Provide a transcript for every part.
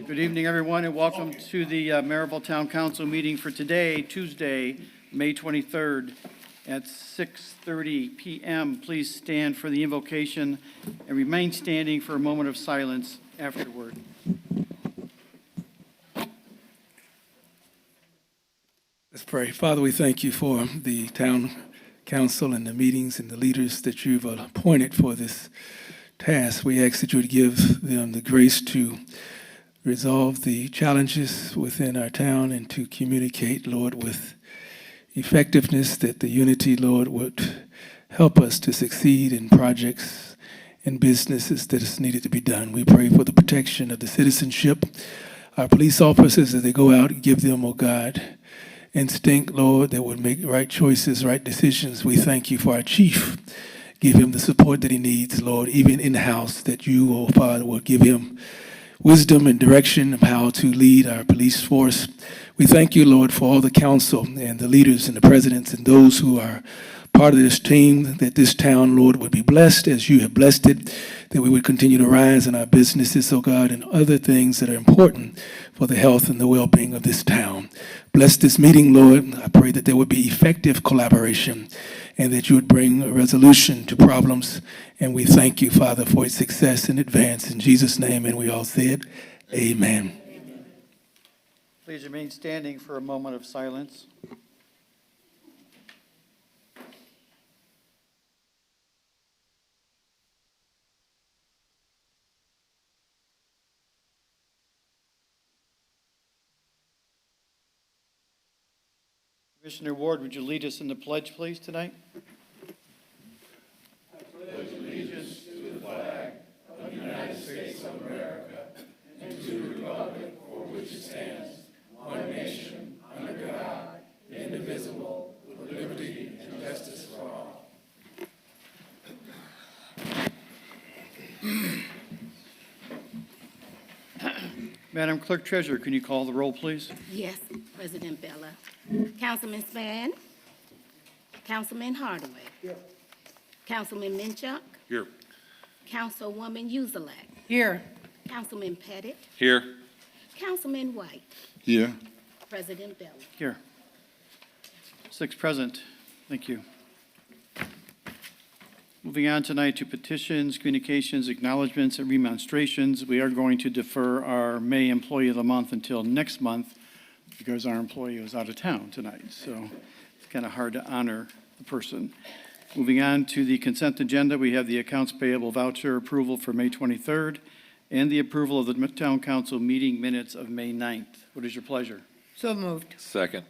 Good evening, everyone, and welcome to the Merrillville Town Council meeting for today, Tuesday, May 23rd at 6:30 p.m. Please stand for the invocation and remain standing for a moment of silence afterward. Let's pray. Father, we thank you for the town council and the meetings and the leaders that you've appointed for this task. We ask that you would give them the grace to resolve the challenges within our town and to communicate, Lord, with effectiveness, that the unity, Lord, would help us to succeed in projects and businesses that is needed to be done. We pray for the protection of the citizenship, our police officers as they go out, give them, oh God, instinct, Lord, that would make right choices, right decisions. We thank you for our chief. Give him the support that he needs, Lord, even in-house, that you, oh Father, will give him wisdom and direction of how to lead our police force. We thank you, Lord, for all the council and the leaders and the presidents and those who are part of this team, that this town, Lord, would be blessed as you have blessed it, that we would continue to rise in our businesses, oh God, and other things that are important for the health and the well-being of this town. Bless this meeting, Lord. I pray that there would be effective collaboration and that you would bring a resolution to problems. And we thank you, Father, for its success in advance. In Jesus' name, and we all said, amen. Please remain standing for a moment of silence. Commissioner Ward, would you lead us in the pledge, please, tonight? I pledge allegiance to the flag of the United States of America and to the republic for which it stands, one nation, under God, indivisible, with liberty and justice for all. Madam Clerk Treasurer, can you call the roll, please? Yes, President Bella. Councilman Spann. Councilman Hardaway. Here. Councilman Minchuk. Here. Councilwoman Uzelak. Here. Councilman Pettit. Here. Councilman White. Here. President Bella. Here. 6 present. Thank you. Moving on tonight to petitions, communications, acknowledgements, and remonstrations. We are going to defer our May Employee of the Month until next month because our employee was out of town tonight. So it's kind of hard to honor the person. Moving on to the consent agenda, we have the accounts payable voucher approval for May 23rd and the approval of the Town Council meeting minutes of May 9th. What is your pleasure? So moved. Second.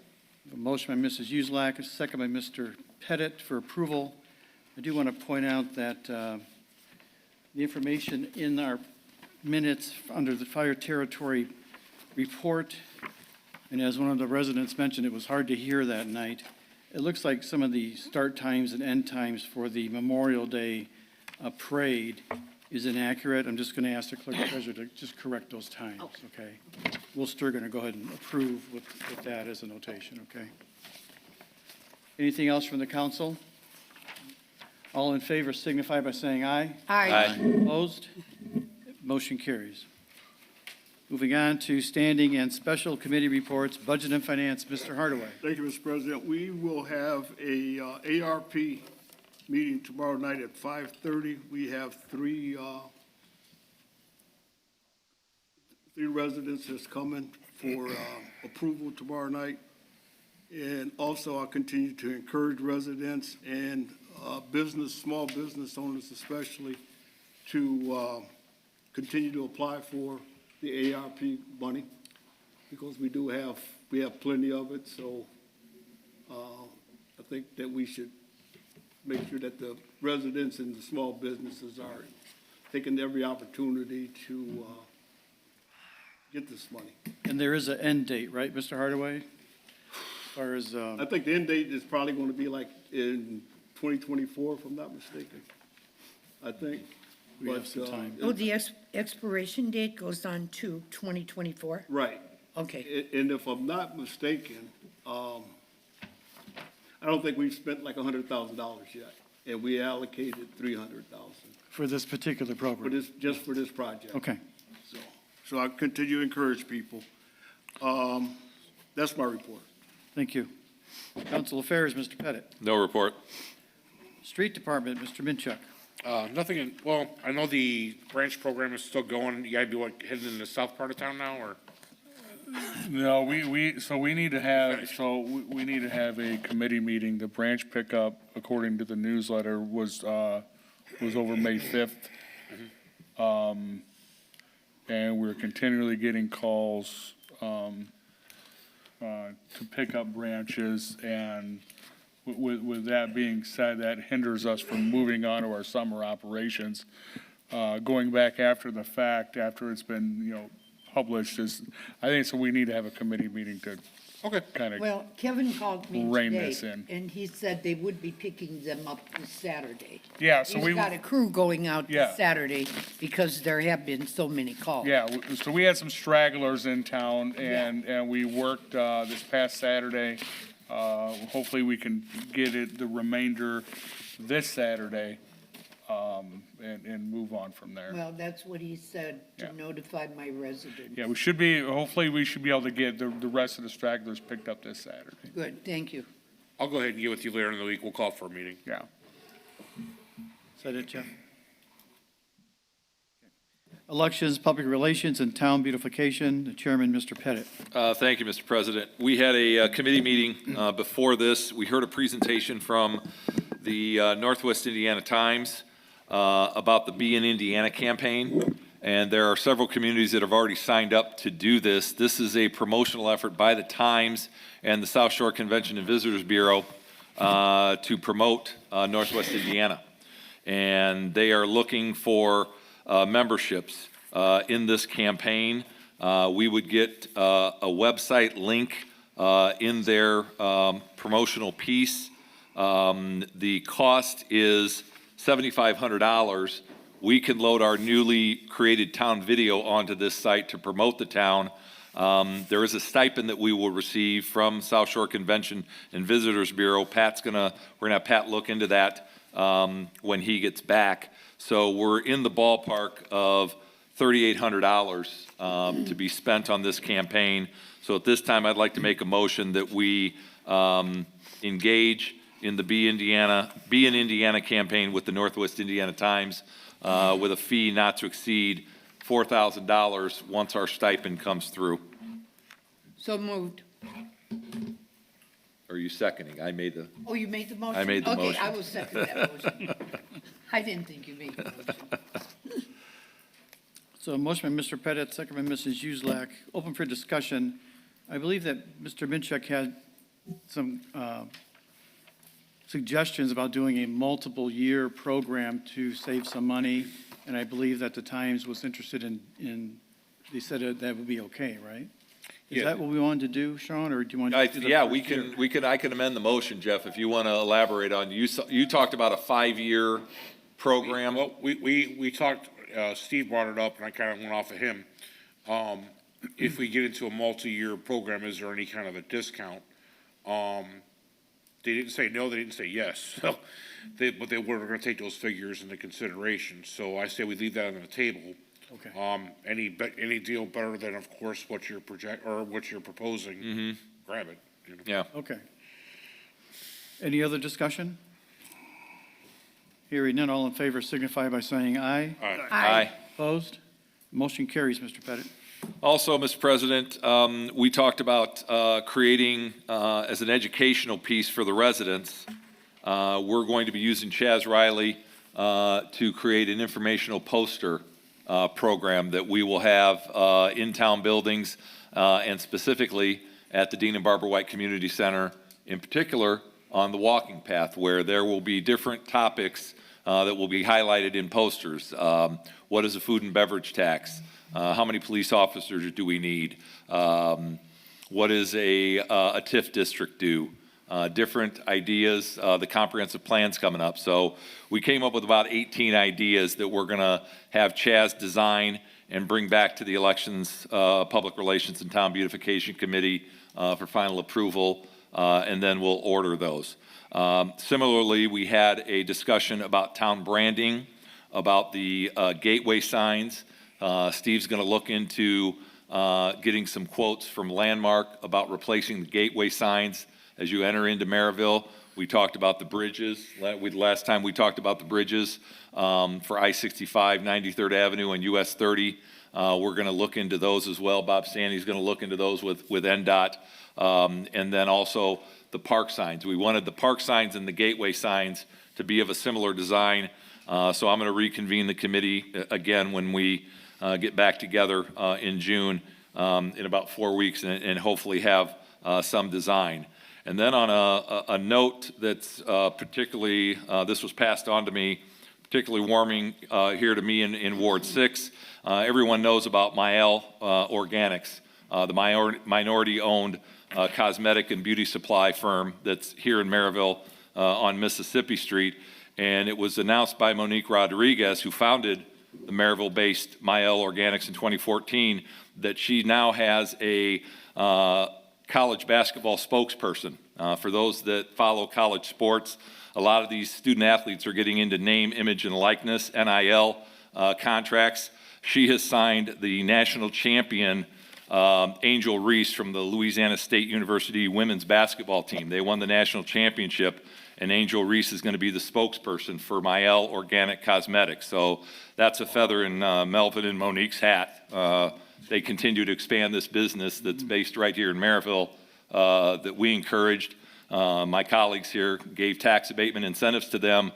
A motion by Mrs. Uzelak, a second by Mr. Pettit for approval. I do want to point out that the information in our minutes under the fire territory report, and as one of the residents mentioned, it was hard to hear that night. It looks like some of the start times and end times for the Memorial Day parade is inaccurate. I'm just going to ask the clerk treasurer to just correct those times, okay? We're still going to go ahead and approve with that as a notation, okay? Anything else from the council? All in favor signify by saying aye. Aye. Opposed? Motion carries. Moving on to standing and special committee reports, budget and finance, Mr. Hardaway. Thank you, Mr. President. We will have a ARP meeting tomorrow night at 5:30. We have three residents that's coming for approval tomorrow night. And also, I'll continue to encourage residents and small business owners especially, to continue to apply for the ARP money, because we have plenty of it. So I think that we should make sure that the residents and the small businesses are taking every opportunity to get this money. And there is an end date, right, Mr. Hardaway? As far as, I think the end date is probably going to be like in 2024, if I'm not mistaken. I think. we have some time. Oh, the expiration date goes on to 2024? Right. Okay. And if I'm not mistaken, I don't think we've spent like $100,000 yet, and we allocated $300,000 For this particular for program? just for this project. Okay. So So I continue to encourage people. That's my report. Thank you. Council Affairs, Mr. Pettit. No report. Street Department, Mr. Minchuk. Nothing, well, I know the branch program is still going. You gotta be heading in the south part of town now, or? No, we need to have a committee meeting. The branch pickup, according to the newsletter, was over May 5th. And we're continually getting calls, to pick up branches, and with that being said, that hinders us from moving on to our summer operations. Going back after the fact, after it's been, published, I think so we need to have a committee meeting to kind of, Well, Kevin called me Rein today, this in. and he said they would be picking them up this Saturday. yeah, so He's got a crew going out Yeah. this Saturday because there have been so many calls. yeah, so we had some stragglers in town, and we worked this past Saturday. Hopefully we can get the remainder this Saturday, and move on from there. Well, that's what he said, Yeah. to notify my residents. Yeah, hopefully we should be able to get the rest of the stragglers picked up this Saturday. Good, thank you. I'll go ahead and get with you later in the week. We'll call for a meeting. Yeah. Is that it, Jeff? Elections, Public Relations, and Town Beautification. The Chairman, Mr. Pettit. Thank you, Mr. President. We had a committee meeting before this. We heard a presentation from the Northwest Indiana Times about the Be in Indiana campaign, and there are several communities that have already signed up to do this. This is a promotional effort by the Times and the South Shore Convention and Visitors Bureau to promote Northwest Indiana. And they are looking for memberships in this campaign. We would get a website link in their promotional piece. The cost is $7,500. We can load our newly created town video onto this site to promote the town. There is a stipend that we will receive from South Shore Convention and Visitors Bureau. We're gonna have Pat look into that when he gets back. So we're in the ballpark of $3,800 to be spent on this campaign. So at this time, I'd like to make a motion that we engage in the Be in Indiana campaign with the Northwest Indiana Times with a fee not to exceed $4,000 once our stipend comes through. So moved. Are you seconding? I made the, Oh, you made the motion? I made the Okay, motion. I will second that motion. I didn't think you made the motion. So a motion by Mr. Pettit, second by Mrs. Uselak. Open for discussion. I believe that Mr. Minchuk had some suggestions about doing a multiple-year program to save some money, and I believe that the Times was interested in, they said that would be okay, right? Is Yeah. that what we wanted to do, Sean, or do you want to do the yeah, first year? I can amend the motion, Jeff, if you want to elaborate on, you talked about a 5-year program. Well, we talked, Steve brought it up, and I kind of went off of him. If we get into a multi-year program, is there any kind of a discount? They didn't say no, they didn't say yes, so, but they were gonna take those figures into consideration, so I say we leave that on the table. Okay. Any deal better than, of course, what you're proposing, grab it. You know? Yeah. Okay. Any other discussion? Hearing none, all in favor signify by saying aye. All right. Aye. Opposed? Motion carries, Mr. Pettit. Also, Mr. President, we talked about creating, as an educational piece for the residents, we're going to be using Chaz Riley to create an informational poster program that we will have in town buildings and specifically at the Dean and Barbara White Community Center, in particular on the walking path, where there will be different topics that will be highlighted in posters. What is a food and beverage tax? How many police officers do we need? What is a TIF district do? Different ideas, the comprehensive plan's coming up. So we came up with about 18 ideas that we're gonna have Chaz design and bring back to the Elections, Public Relations and Town Beautification Committee for final approval, and then we'll order those. Similarly, we had a discussion about town branding, about the gateway signs. Steve's going to look into getting some quotes from Landmark about replacing the gateway signs as you enter into Merrillville. We talked about the bridges. Last time we talked about the bridges for I-65, 93rd Avenue, and US 30. We're going to look into those as well. Bob Sandy's going to look into those with NDOT. And then also the park signs. We wanted the park signs and the gateway signs to be of a similar design. So I'm going to reconvene the committee again when we get back together in June in about 4 weeks and hopefully have some design. And then on a note that's particularly, this was passed on to me, particularly warming here to me in Ward 6. Everyone knows about Mael Organics, the minority-owned cosmetic and beauty supply firm that's here in Merrillville on Mississippi Street. And it was announced by Monique Rodriguez, who founded the Merrillville-based Mael Organics in 2014, that she now has a college basketball spokesperson. For those that follow college sports, a lot of these student athletes are getting into name, image, and likeness, NIL contracts. She has signed the national champion, Angel Reese from the Louisiana State University women's basketball team. They won the national championship, and Angel Reese is going to be the spokesperson for Mael Organic Cosmetics. So that's a feather in Melvin and Monique's hat. They continue to expand this business that's based right here in Merrillville that we encouraged. My colleagues here gave tax abatement incentives to them.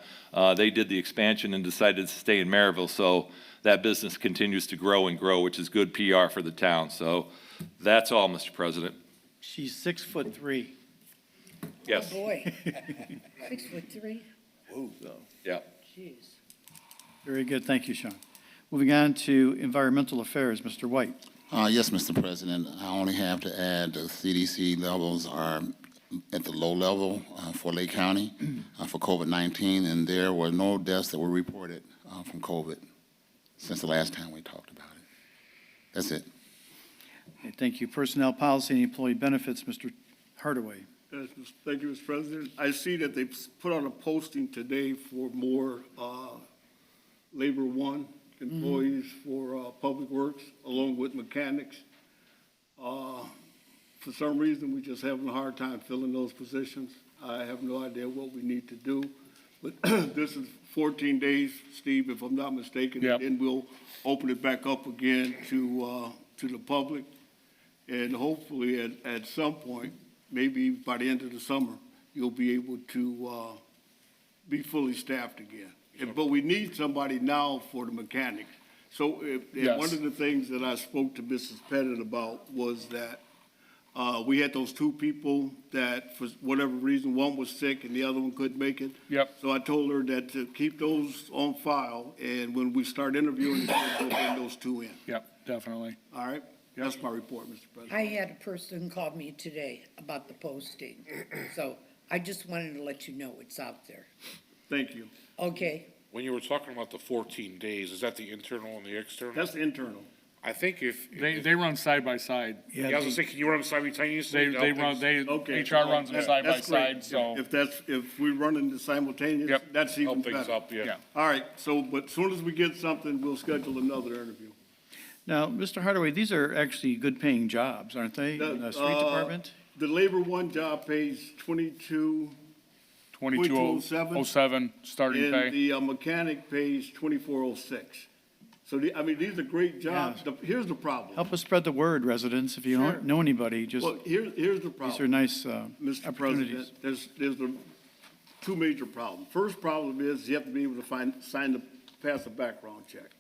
They did the expansion and decided to stay in Merrillville. So that business continues to grow and grow, which is good PR for the town. So that's all, Mr. President. She's 6'3". Yes. Oh, boy. 6'3"? Yeah. Jeez. Very good. Thank you, Sean. Moving on to Environmental Affairs, Mr. White. Yes, Mr. President. I only have to add the CDC levels are at the low level for Lake County for COVID-19, and there were no deaths that were reported from COVID since the last time we talked about it. That's it. Okay, thank you. Personnel Policy and Employee Benefits, Mr. Hardaway. Yes, thank you, Mr. President. I see that they put out a posting today for more Labor One employees for Public Works, along with mechanics. For some reason, we're just having a hard time filling those positions. I have no idea what we need to do. But this is 14 days, Steve, if I'm not mistaken. Yep. And we'll open it back up again to the public. And hopefully at some point, maybe by the end of the summer, you'll be able to be fully staffed again. But we need somebody now for the mechanics. So one of the things that I spoke to Mrs. Pettit about was that we had those two people that, for whatever reason, one was sick and the other one couldn't make it. Yep. So I told her that to keep those on file, and when we start interviewing, we'll bring those two in. Yep, definitely. All right? That's my report, Mr. President. I had a person call me today about the posting, so I just wanted to let you know it's out there. Thank you. Okay? When you were talking about the 14 days, is that the internal and the external? That's internal. I think if. They run side by side. Yeah, I was gonna say, can you run them simultaneously? They run, Okay. HR runs them side by That's great. side, so. If we're running the simultaneous, Yep. that's even Help things better. up, yeah. Yeah. All right, so, but as soon as we get something, we'll schedule another interview. Now, Mr. Hardaway, these are actually good-paying jobs, aren't they, in the street department? The Labor One job pays 22, 2207 starting and pay. the mechanic pays 2406. So, these are great jobs. Yeah. Here's the problem. Help us spread the word, residents. If you Sure. don't know anybody, just, Well, here's the these problem. are nice Mr. opportunities. President, there's the two major problems. First problem is you have to be able to pass a background check.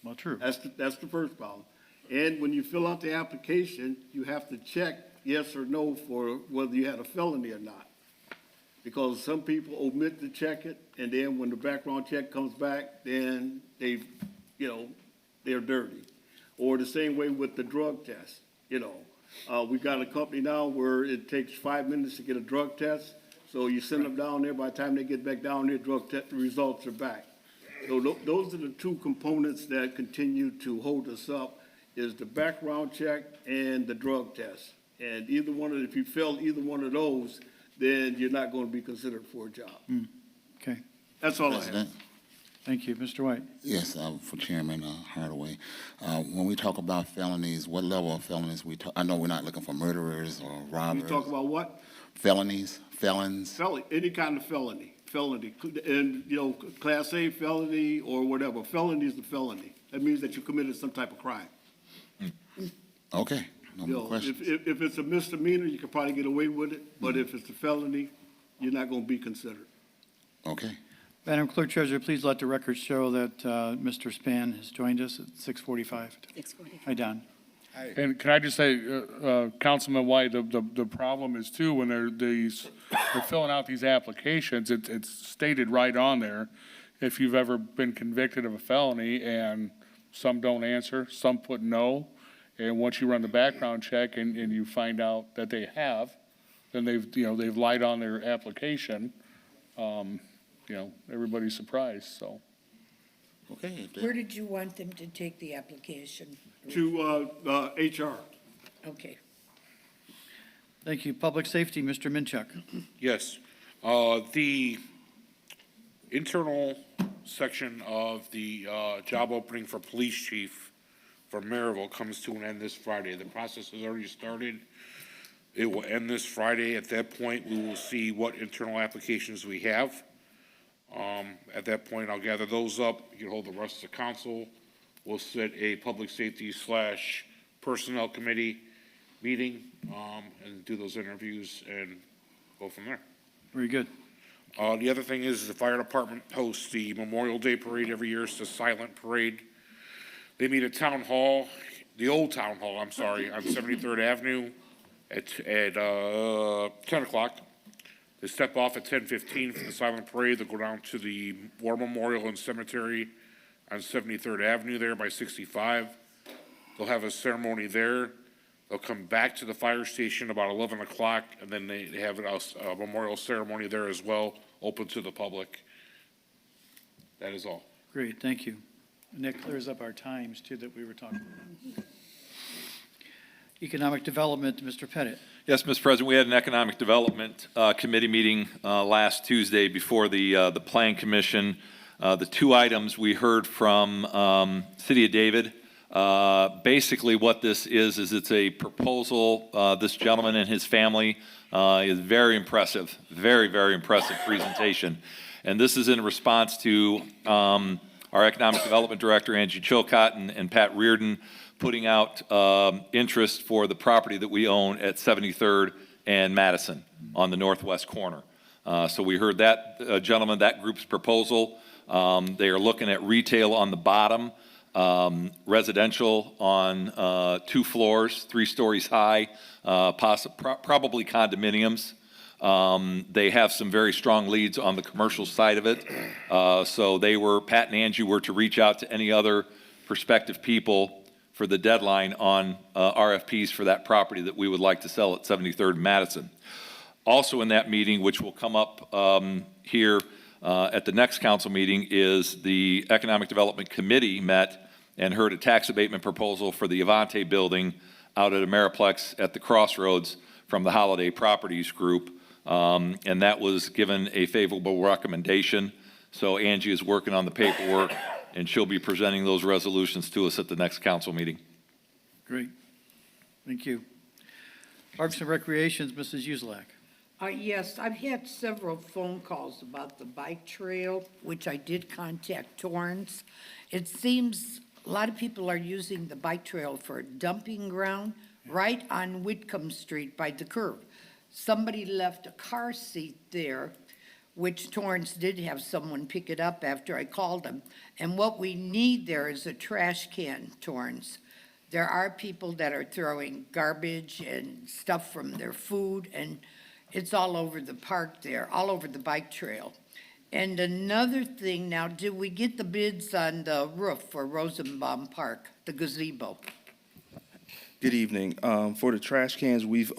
Well, true. That's the first problem. And when you fill out the application, you have to check yes or no for whether you had a felony or not. Because some people omit to check it, and then when the background check comes back, then they're dirty. Or the same way with the drug test, We've got a company now where it takes 5 minutes to get a drug test. So you send them down there, by the time they get back down there, drug test results are back. So those are the two components that continue to hold us up, is the background check and the drug test. And if you fail either one of those, then you're not going to be considered for a job. Okay. That's all I have. President, Thank you. Mr. White? Yes, for Chairman Hardaway. When we talk about felonies, what level of felonies we talk? I know we're not looking for murderers or We robbers. talk about what? Felonies, felons. Felony, any kind of felony, and, Class A felony or whatever. Felony is the felony. That means that you committed some type of crime. Okay, no You more know, questions. if it's a misdemeanor, you could probably get away with it, but if it's a felony, you're not gonna be considered. Okay. Madam Clerk Treasurer, please let the record show that Mr. Span has joined us at 6:45. 6:45. Hi, Don. And can I just say, Councilman White, the problem is too, when they're filling out these applications, it's stated right on there, if you've ever been convicted of a felony, and some don't answer, some put no, and once you run the background check and you find out that they have, then they've lied on their application, everybody's surprised, so. Okay. Where did you want them to take the application? To, HR. Okay. Thank you. Public Safety, Mr. Minchuk. Yes. The internal section of the job opening for police chief for Merrillville comes to an end this Friday. The process has already started. It will end this Friday. At that point, we will see what internal applications we have. At that point, I'll gather those up. You can hold the rest of the council. We'll set a public safety / personnel committee meeting, and do those interviews and go from there. Very good. The other thing is the fire department hosts the Memorial Day Parade every year. It's a silent parade. They meet at Town Hall, the old Town Hall, I'm sorry, on 73rd Avenue at 10 o'clock. They step off at 10:15 for the silent parade. They'll go down to the War Memorial and Cemetery on 73rd Avenue there by 65. They'll have a ceremony there. They'll come back to the fire station about 11 o'clock, and then they have a memorial ceremony there as well, open to the public. That is all. Great, thank you. And that clears up our times, too, that we were talking about. Economic Development, Mr. Pettit. Yes, Mr. President, we had an Economic Development Committee meeting last Tuesday before the Plan Commission. The two items we heard from City of David, basically what this is it's a proposal. This gentleman and his family is very impressive, very, very impressive presentation. And this is in response to our Economic Development Director, Angie Chilcott, and Pat Reardon, putting out interest for the property that we own at 73rd and Madison on the northwest corner. So we heard that gentleman, that group's proposal. They are looking at retail on the bottom, residential on 2 floors, 3 stories high, probably condominiums. They have some very strong leads on the commercial side of it. So Pat and Angie were to reach out to any other prospective people for the deadline on RFPs for that property that we would like to sell at 73rd and Madison. Also in that meeting, which will come up here at the next council meeting, is the Economic Development Committee met and heard a tax abatement proposal for the Avante building out at Ameriplex at the Crossroads from the Holiday Properties Group. And that was given a favorable recommendation. So Angie is working on the paperwork, and she'll be presenting those resolutions to us at the next council meeting. Great. Thank you. Parks and Recreations, Mrs. Uselak. Yes, I've had several phone calls about the bike trail, which I did contact Torrance. It seems a lot of people are using the bike trail for a dumping ground right on Whitcomb Street by the curb. Somebody left a car seat there, which Torrance did have someone pick it up after I called them. And what we need there is a trash can, Torrance. There are people that are throwing garbage and stuff from their food, and it's all over the park there, all over the bike trail. And another thing, now, did we get the bids on the roof for Rosenbaum Park, the gazebo? Good evening. For the trash cans, we've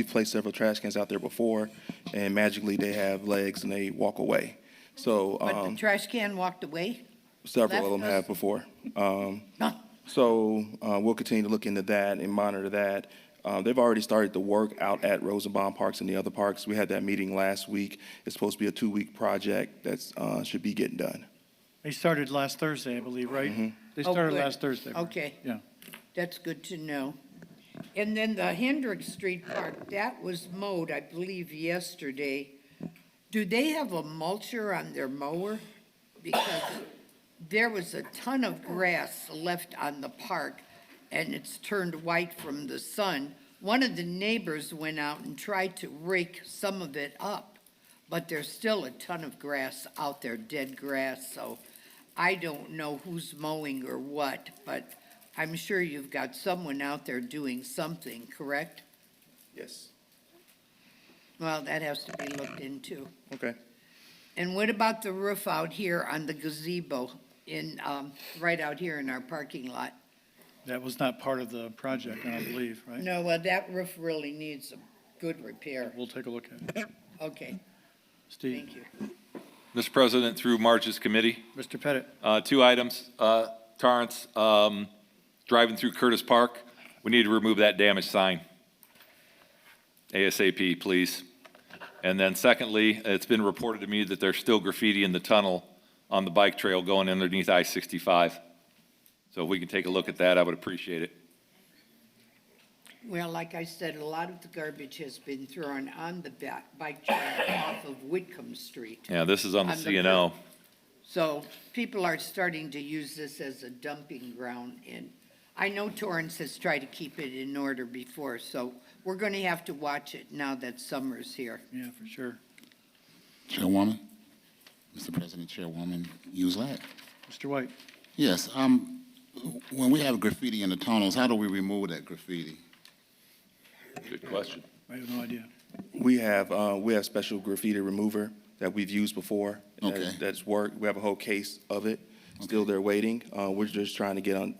placed several trash cans out there before, and magically they have legs and they walk away. So But the trash can walked away? several of them left us? have before. No. So we'll continue to look into that and monitor that. They've already started the work out at Rosenbaum Parks and the other parks. We had that meeting last week. It's supposed to be a 2-week project that should be getting done. They started last Thursday, I believe, right? They started good. last Thursday. Mark. Okay. Yeah. That's good to know. And then the Hendrick Street Park, that was mowed, I believe, yesterday. Do they have a mulcher on their mower? Because there was a ton of grass left on the park, and it's turned white from the sun. One of the neighbors went out and tried to rake some of it up, but there's still a ton of grass out there, dead grass, so I don't know who's mowing or what, but I'm sure you've got someone out there doing something, correct? Yes. Well, that has to be looked into. Okay. And what about the roof out here on the gazebo in, right out here in our parking lot? That was not part of the project, I don't believe, right? No, well, that roof really needs a good repair. We'll take a look at it. Okay, Steve? thank you. Mr. President, through Marge's committee, Mr. Pettit? two items. Torrance, driving through Curtis Park, we need to remove that damaged sign. ASAP, please. And then secondly, it's been reported to me that there's still graffiti in the tunnel on the bike trail going underneath I-65. So if we can take a look at that, I would appreciate it. Well, like I said, a lot of the garbage has been thrown on the bike trail off of Whitcomb Street. Yeah, this is on the On the CNO. So people are starting to use this as a dumping ground, and I know Torrance has tried to keep it in order before, so we're going to have to watch it now that summer's here. Yeah, for sure. Chairwoman, Mr. President, Chairwoman Uselak. Mr. White? Yes, when we have graffiti in the tunnels, how do we remove that graffiti? Good question. I have no idea. We have special graffiti remover that we've used before. Okay. That's worked. We have a whole case of it, still there waiting. We're just trying to get on,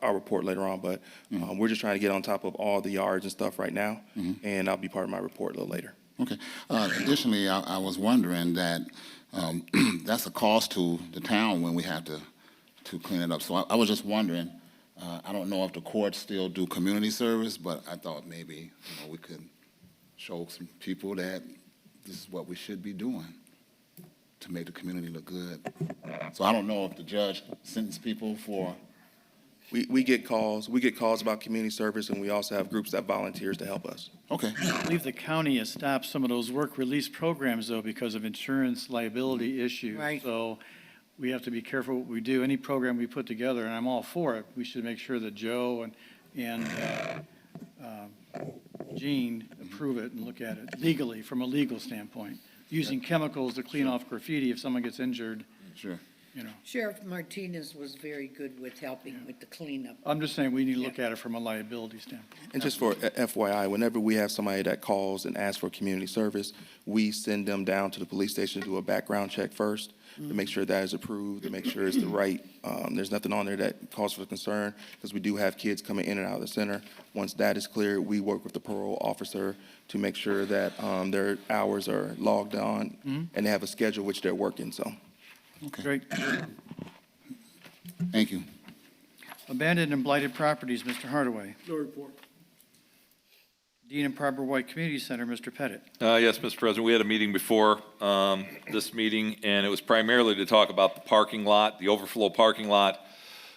I'll report later on, but we're just trying to get on top of all the yards and stuff right now, and I'll be part of my report a little later. Okay. Additionally, I was wondering that that's a cost to the town when we have to clean it up. So I was just wondering, I don't know if the courts still do community service, but I thought maybe we could show some people that this is what we should be doing to make the community look good. So I don't know if the judge sentenced people for. We get calls. We get calls about community service, and we also have groups that volunteers to help us. Okay. I believe the county has stopped some of those work release programs, though, because of insurance liability issues. Right. So we have to be careful what we do. Any program we put together, and I'm all for it, we should make sure that Joe and Gene approve it and look at it legally, from a legal standpoint. Using chemicals to clean off graffiti if someone gets injured, Sure. you know. Sheriff Martinez was very good with helping with the cleanup. I'm just saying we need to look at it from a liability standpoint. And just for FYI, whenever we have somebody that calls and asks for community service, we send them down to the police station to do a background check first to make sure that is approved, to make sure it's the right, there's nothing on there that calls for concern, because we do have kids coming in and out of the center. Once that is cleared, we work with the parole officer to make sure that their hours are logged on and they have a schedule which they're working, so. Okay. Great. Thank you. Abandoned and blighted properties, Mr. Hardaway. No report. Dean and Barbara White Community Center, Mr. Pettit. Yes, Mr. President, we had a meeting before this meeting, and it was primarily to talk about the parking lot, the overflow parking lot,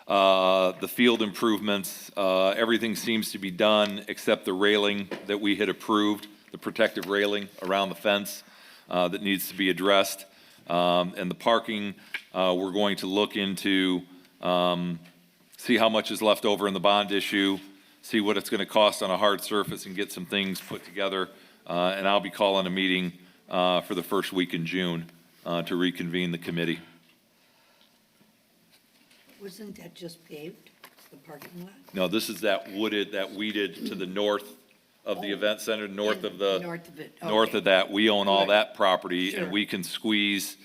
the field improvements. Everything seems to be done except the railing that we had approved, the protective railing around the fence that needs to be addressed. And the parking, we're going to look into, see how much is left over in the bond issue, see what it's going to cost on a hard surface, and get some things put together. And I'll be calling a meeting for the first week in June to reconvene the committee. Wasn't that just paved, the parking lot? No, this is that wooded, that weeded to the north of the event center, north of the. North of it, North okay. of that, we own all Right. that property, Sure. and we can squeeze,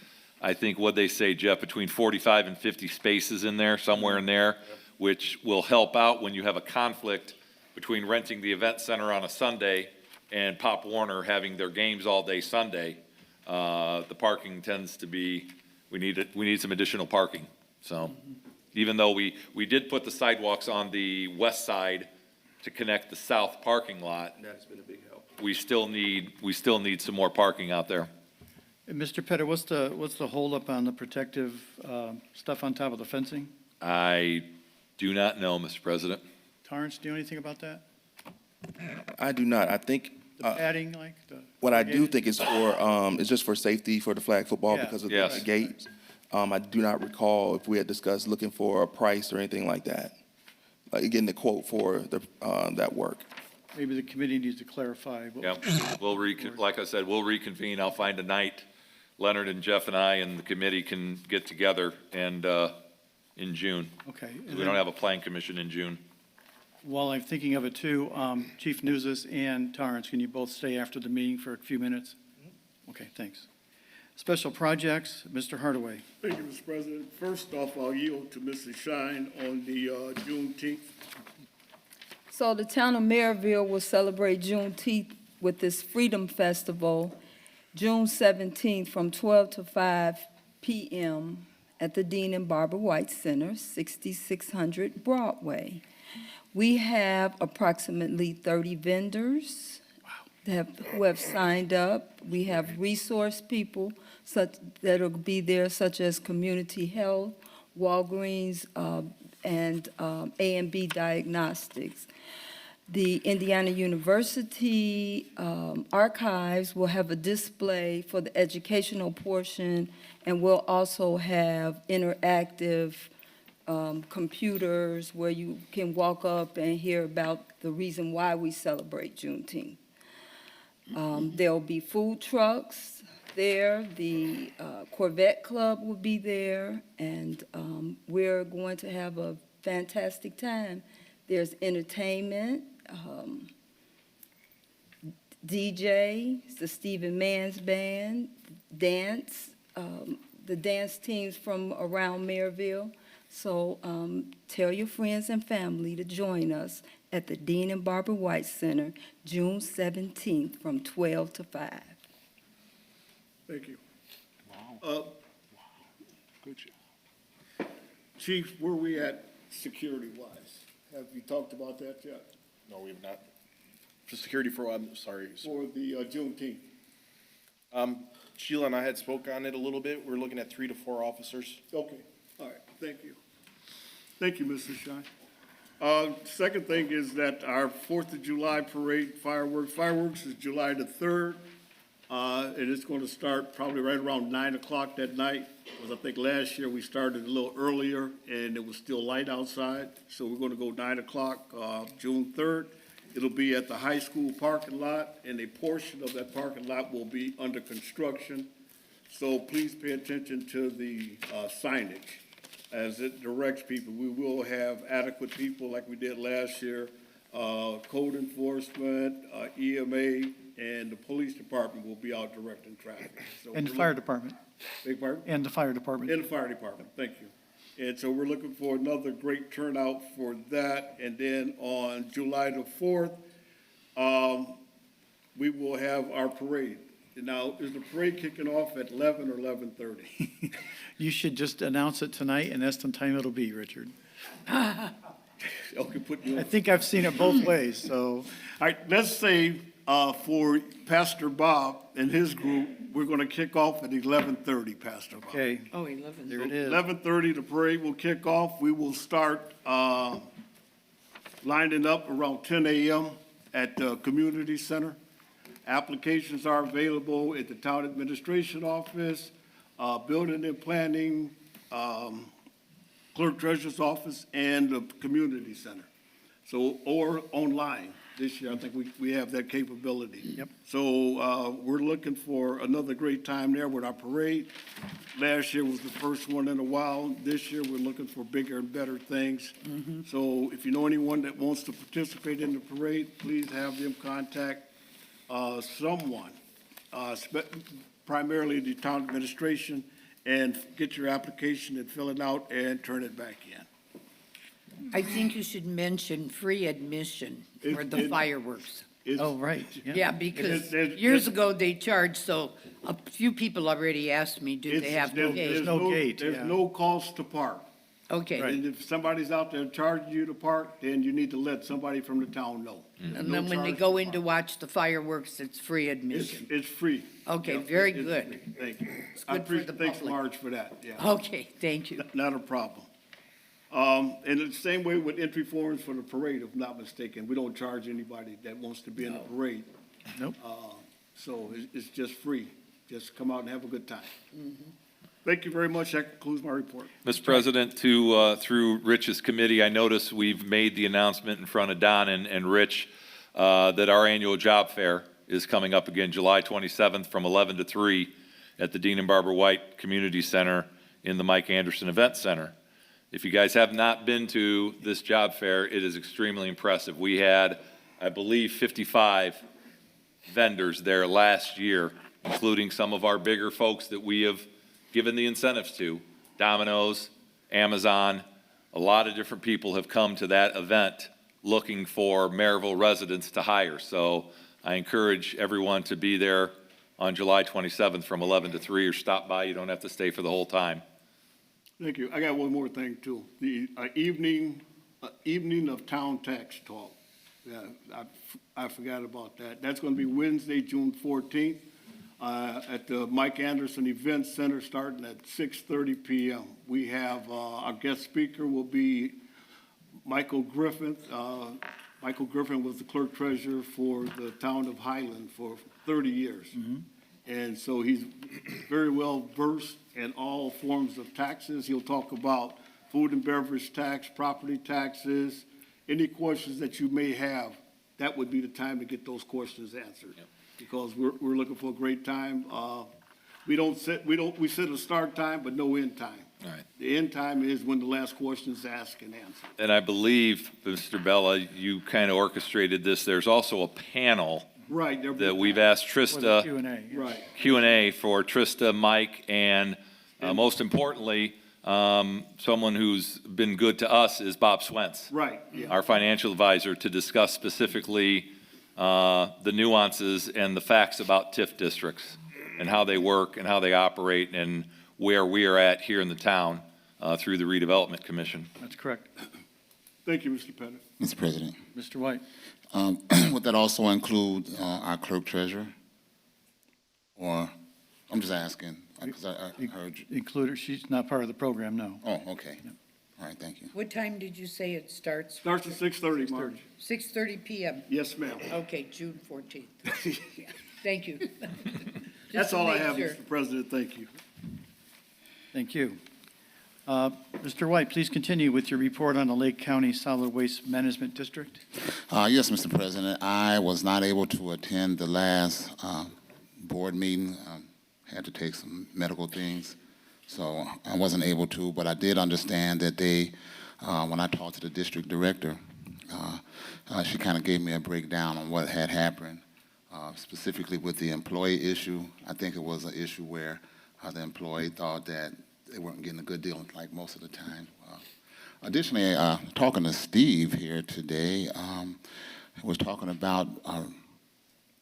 I think, what'd they say, Jeff, between 45 and 50 spaces in there, somewhere in there, which will help out when you have a conflict between renting the event center on a Sunday and Pop Warner having their games all day Sunday. The parking tends to be, we need some additional parking. So even though we did put the sidewalks on the west side to connect the south parking lot, That's been a big help. we still need some more parking out there. Mr. Pettit, what's the holdup on the protective stuff on top of the fencing? I do not know, Mr. President. Torrance, do you know anything about that? I do not. I think, The padding, like the? what I do think is it's just for safety for the flag football Yeah. because of Yes. the gates. I do not recall if we had discussed looking for a price or anything like that. Like getting the quote for that work. Maybe the committee needs to clarify. what- Yeah, like I said, we'll reconvene. I'll find a night. Leonard and Jeff and I and the committee can get together and, in June. Okay. and We then don't have a plan commission in June. While I'm thinking of it too, Chief Newsis and Torrance, can you both stay after the meeting for a few minutes? Okay, thanks. Special projects, Mr. Hardaway. Thank you, Mr. President. First off, I'll yield to Mrs. Shine on the Juneteenth. So the town of Merrillville will celebrate Juneteenth with this Freedom Festival, June 17th from 12 to 5 p.m. at the Dean and Barbara White Center, 6600 Broadway. We have approximately 30 vendors who have signed up. We have resource people that'll be there, such as Community Health, Walgreens, and A&B Diagnostics. The Indiana University Archives will have a display for the educational portion, and we'll also have interactive computers where you can walk up and hear about the reason why we celebrate Juneteenth. There'll be food trucks there. The Corvette Club will be there, and we're going to have a fantastic time. There's entertainment, DJ, the Stephen Mann's Band, dance, the dance teams from around Merrillville. So tell your friends and family to join us at the Dean and Barbara White Center, June 17th from 12 to 5. Thank you. Good job. Chief, where we at security-wise? Have you talked about that yet? No, we have not. For security for, I'm sorry. For the Juneteenth? Sheila and I had spoke on it a little bit. We're looking at 3 to 4 officers. Okay, all right, thank you. Thank you, Mrs. Shine. Second thing is that our 4th of July parade fireworks is July the 3rd. And it's going to start probably right around 9 o'clock that night. Because I think last year we started a little earlier and it was still light outside. So we're going to go 9 o'clock, June 3rd. It'll be at the high school parking lot, and a portion of that parking lot will be under construction. So please pay attention to the signage as it directs people. We will have adequate people like we did last year, code enforcement, EMA, and the police department will be out directing traffic. So And the we're fire looking- department, Beg pardon? and the fire department. In the fire department, thank you. And so we're looking for another great turnout for that. And then on July the 4th, we will have our parade. Now, is the parade kicking off at 11 or 11:30? You should just announce it tonight, and that's the time it'll be, Richard. Okay, put you I on. think I've seen it both ways, so, All right, let's say, for Pastor Bob and his group, we're going to kick off at 11:30, Pastor Bob. okay, Oh, 11. there it is. 11:30, the parade will kick off. We will start lining up around 10 a.m. at the community center. Applications are available at the town administration office, building and planning, clerk treasurer's office, and the community center. So, or online. This year, I think we have that capability. Yep. So we're looking for another great time there with our parade. Last year was the first one in a while. This year, we're looking for bigger and better things. So if you know anyone that wants to participate in the parade, please have them contact someone, primarily the town administration, and get your application and fill it out and turn it back in. I think you should mention free admission for the fireworks. It's- Oh, right, yeah. Yeah, because There's- years ago they charged, so a few people already asked me, do they It's- have no there's gate? no gate, There's yeah. no cost to park. Okay, And if somebody's out there charging you to park, then you need to let somebody from the town know. and No then when they charge go to in to park. watch the fireworks, it's free It's, admission? it's free. Okay, Yep, very it's good. free. Thank you. It's I good for the appreciate, thanks, public. Marge, for that, yeah. Okay, thank you. Not a problem. And the same way with entry forms for the parade, if I'm not mistaken. We don't charge anybody that wants to be in the parade. Nope. So it's just free. Just come out and have a good time. Mm-hmm. Thank you very much. That concludes my report. Mr. President, through Rich's committee, I notice we've made the announcement in front of Don and Rich that our annual job fair is coming up again, July 27th from 11 to 3 at the Dean and Barbara White Community Center in the Mike Anderson Event Center. If you guys have not been to this job fair, it is extremely impressive. We had, I believe, 55 vendors there last year, including some of our bigger folks that we have given the incentives to, Domino's, Amazon. A lot of different people have come to that event looking for Merrillville residents to hire. So I encourage everyone to be there on July 27th from 11 to 3 or stop by. You don't have to stay for the whole time. Thank you. I got one more thing too. The evening of town tax talk. Yeah, I forgot about that. That's going to be Wednesday, June 14th, at the Mike Anderson Event Center, starting at 6:30 p.m. We have, our guest speaker will be Michael Griffin. Michael Griffin was the clerk treasurer for the town of Highland for 30 years. And so he's very well versed in all forms of taxes. He'll talk about food and beverage tax, property taxes, any questions that you may have. That would be the time to get those questions answered. Because we're looking for a great time. We set a start time, but no end time. All right. The end time is when the last question is asked and answered. And I believe, Mr. Bella, you kind of orchestrated this. There's also a panel Right. there'll be that a we've time. asked Trista. Q&A. Yes. Right. Q&A for Trista, Mike, and most importantly, someone who's been good to us is Bob Swentz, Right, yeah. our financial advisor, to discuss specifically the nuances and the facts about TIF districts and how they work and how they operate and where we are at here in the town through the Redevelopment Commission. That's correct. Thank you, Mr. Pettit. Mr. President, Mr. White? would that also include our clerk treasurer? Or, I'm just asking, because I heard you. Include her, she's not part of the program, no. Oh, okay. All right, thank you. What time did you say it starts? Starts at 6:30, Marge. 6:30 PM. Yes, ma'am. Okay, June 14th. Thank you. Just That's to all I make have, sure. Mr. President. Thank you. Thank you. Mr. White, please continue with your report on the Lake County Solid Waste Management District. Yes, Mr. President, I was not able to attend the last board meeting. Had to take some medical things, so I wasn't able to, but I did understand that they, when I talked to the district director, she kind of gave me a breakdown on what had happened, specifically with the employee issue. I think it was an issue where the employee thought that they weren't getting a good deal like most of the time. Additionally, talking to Steve here today, was talking about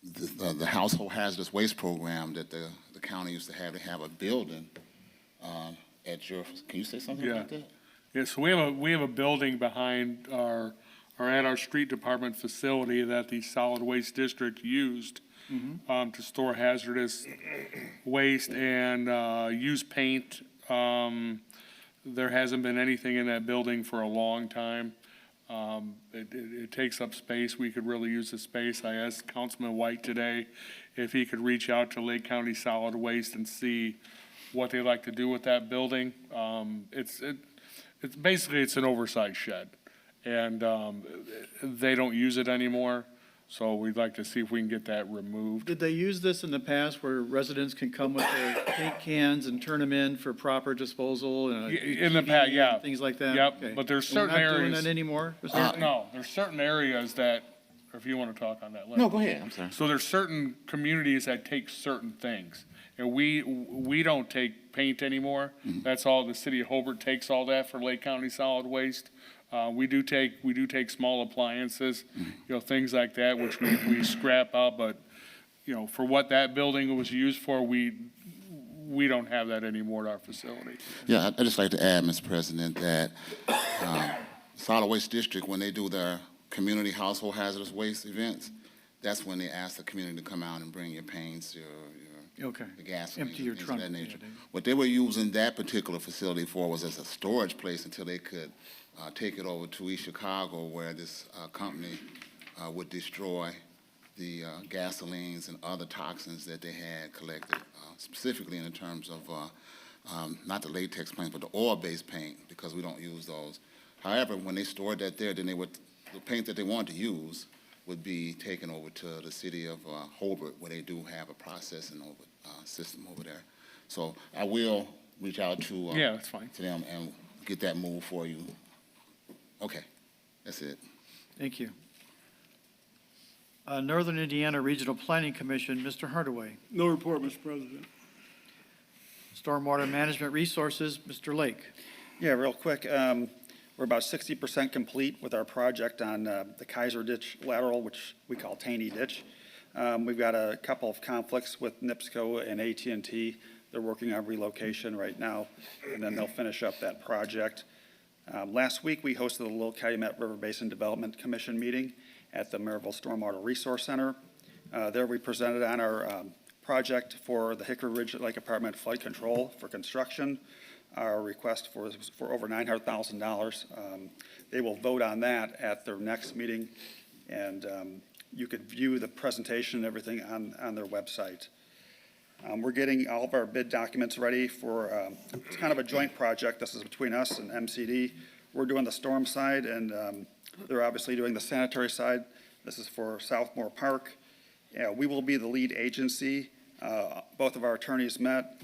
the household hazardous waste program that the county used to have a building at your, can you say something about that? Yeah, so we have a building behind at our street department facility that the solid waste district used to store hazardous waste and use paint. There hasn't been anything in that building for a long time. It takes up space. We could really use the space. I asked Councilman White today if he could reach out to Lake County Solid Waste and see what they'd like to do with that building. It's basically an oversized shed, and they don't use it anymore. So we'd like to see if we can get that removed. Did they use this in the past where residents can come with their paint cans and turn them in for proper disposal? And In the past, yeah. Things like that? Yep, Okay. but there's And we're certain not doing areas- that anymore? No, there's certain areas that, if you want to talk on that. No, go ahead, I'm sorry. So there's certain communities that take certain things. And we don't take paint anymore. That's all, the city of Hobart takes all that for Lake County Solid Waste. We do take small appliances, things like that, which we scrap out, but, for what that building was used for, we we don't have that anymore at our facility. Yeah, I'd just like to add, Mr. President, that Solid Waste District, when they do their community household hazardous waste events, that's when they ask the community to come out and bring your paints, Okay. the gas, Empty your things trunk. of that nature. Yeah, What they were using that particular facility for was as a storage place until they could take it over to East Chicago, where this company would destroy the gasolines and other toxins that they had collected, specifically in terms of not the latex paint, but the oil-based paint, because we don't use those. However, when they stored that there, then the paint that they wanted to use would be taken over to the city of Hobart, where they do have a processing system over there. So I will reach out to Yeah, that's fine. to them and get that moved for you. Okay, that's it. Thank you. Northern Indiana Regional Planning Commission, Mr. Hardaway. No report, Mr. President. Stormwater Management Resources, Mr. Lake. Yeah, real quick, we're about 60% complete with our project on the Kaiser Ditch lateral, which we call Taney Ditch. We've got a couple of conflicts with NIPSCO and AT&T. They're working on relocation right now, and then they'll finish up that project. Last week, we hosted the Little Calumet River Basin Development Commission meeting at the Merrillville Stormwater Resource Center. There we presented on our project for the Hickory Ridge Lake Apartment flood control for construction. Our request for over $900,000. They will vote on that at their next meeting, and you could view the presentation and everything on their website. We're getting all of our bid documents ready for, it's kind of a joint project. This is between us and MCD. We're doing the storm side, and they're obviously doing the sanitary side. This is for Southmore Park. Yeah, we will be the lead agency. Both of our attorneys met.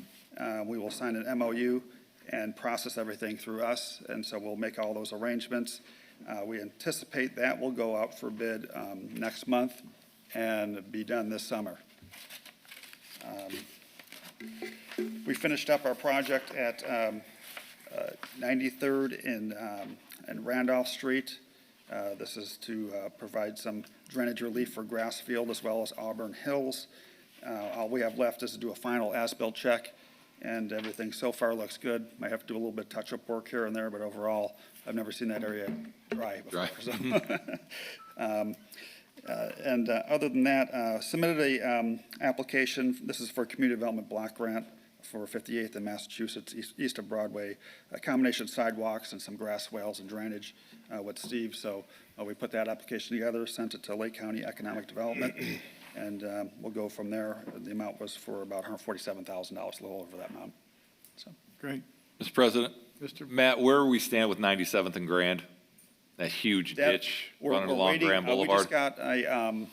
We will sign an MOU and process everything through us, and so we'll make all those arrangements. We anticipate that will go out for bid next month and be done this summer. We finished up our project at 93rd and Randolph Street. This is to provide some drainage relief for Grassfield as well as Auburn Hills. All we have left is to do a final as-built check, and everything so far looks good. Might have to do a little bit of touch-up work here and there, but overall, I've never seen that area dry before. So. And other than that, submitted a application. This is for a community development block grant for 58th in Massachusetts, east of Broadway, a combination of sidewalks and some grass swales and drainage with Steve. So we put that application together, sent it to Lake County Economic Development, and we'll go from there. The amount was for about $147,000, a little over that amount. So. Great. Mr. President, Mr. Matt, where are we stand with 97th and Grand? That huge ditch running We're along waiting. Grand We Boulevard? just got a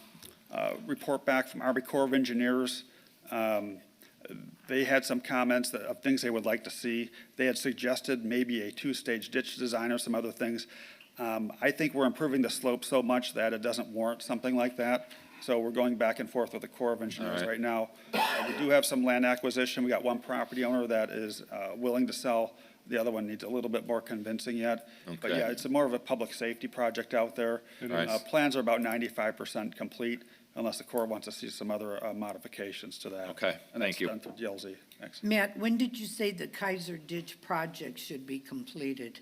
report back from Army Corps of Engineers. They had some comments of things they would like to see. They had suggested maybe a two-stage ditch design or some other things. I think we're improving the slope so much that it doesn't warrant something like that. So we're going back and forth with the Corps of Engineers right now. We do have some land acquisition. We got one property owner that is willing to sell. The other one needs a little bit more convincing yet. But Okay. yeah, it's more of a public safety project out there. Plans are about 95% complete, unless the Corps wants to see some other modifications to that. Okay, thank you. And that's done for DLZ. Thanks. Matt, when did you say the Kaiser Ditch project should be completed?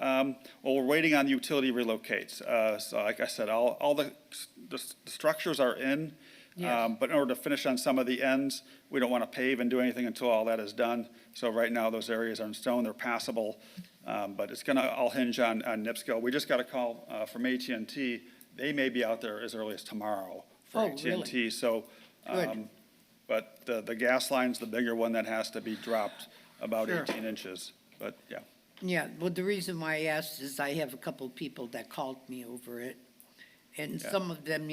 Well, we're waiting on utility relocates. So like I said, all the structures are in. Yes. But in order to finish on some of the ends, we don't want to pave and do anything until all that is done. So right now, those areas are in stone, they're passable, but it's going to all hinge on NIPSCO. We just got a call from AT&T. They may be out there as early as tomorrow for AT&T. Really? So, Good. but the gas line's the bigger one that has to be dropped about Sure. 18 inches. But yeah. Yeah, well, the reason why I asked is I have a couple of people that called me over it. And Yeah. some of them,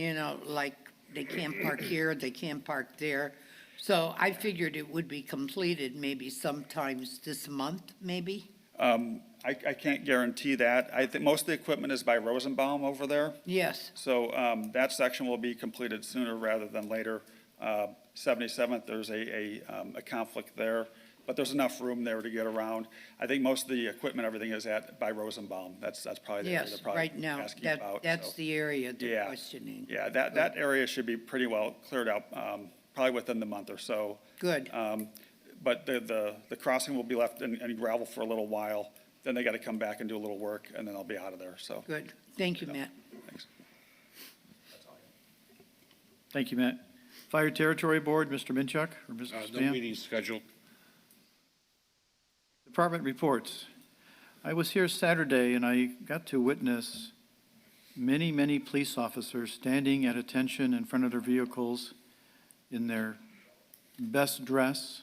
like, they can't park here, they can't park there. So I figured it would be completed maybe sometimes this month, maybe? I can't guarantee that. I think most of the equipment is by Rosenbaum over there. Yes, So that section will be completed sooner rather than later. 77th, there's a conflict there, but there's enough room there to get around. I think most of the equipment, everything is by Rosenbaum. That's probably the area yes, they're probably right now, asking about. that's so. the area they're Yeah. questioning. Yeah, that area should be pretty well cleared up, probably within the month or so. Good. but the crossing will be left in gravel for a little while. Then they got to come back and do a little work, and then I'll be out of there, so. Good. Thank you, Matt. Thanks. Thank you, Matt. Fire Territory Board, Mr. Minchuk or Mrs. No Spam? meeting scheduled. Department reports. I was here Saturday and I got to witness many, many police officers standing at attention in front of their vehicles in their best dress.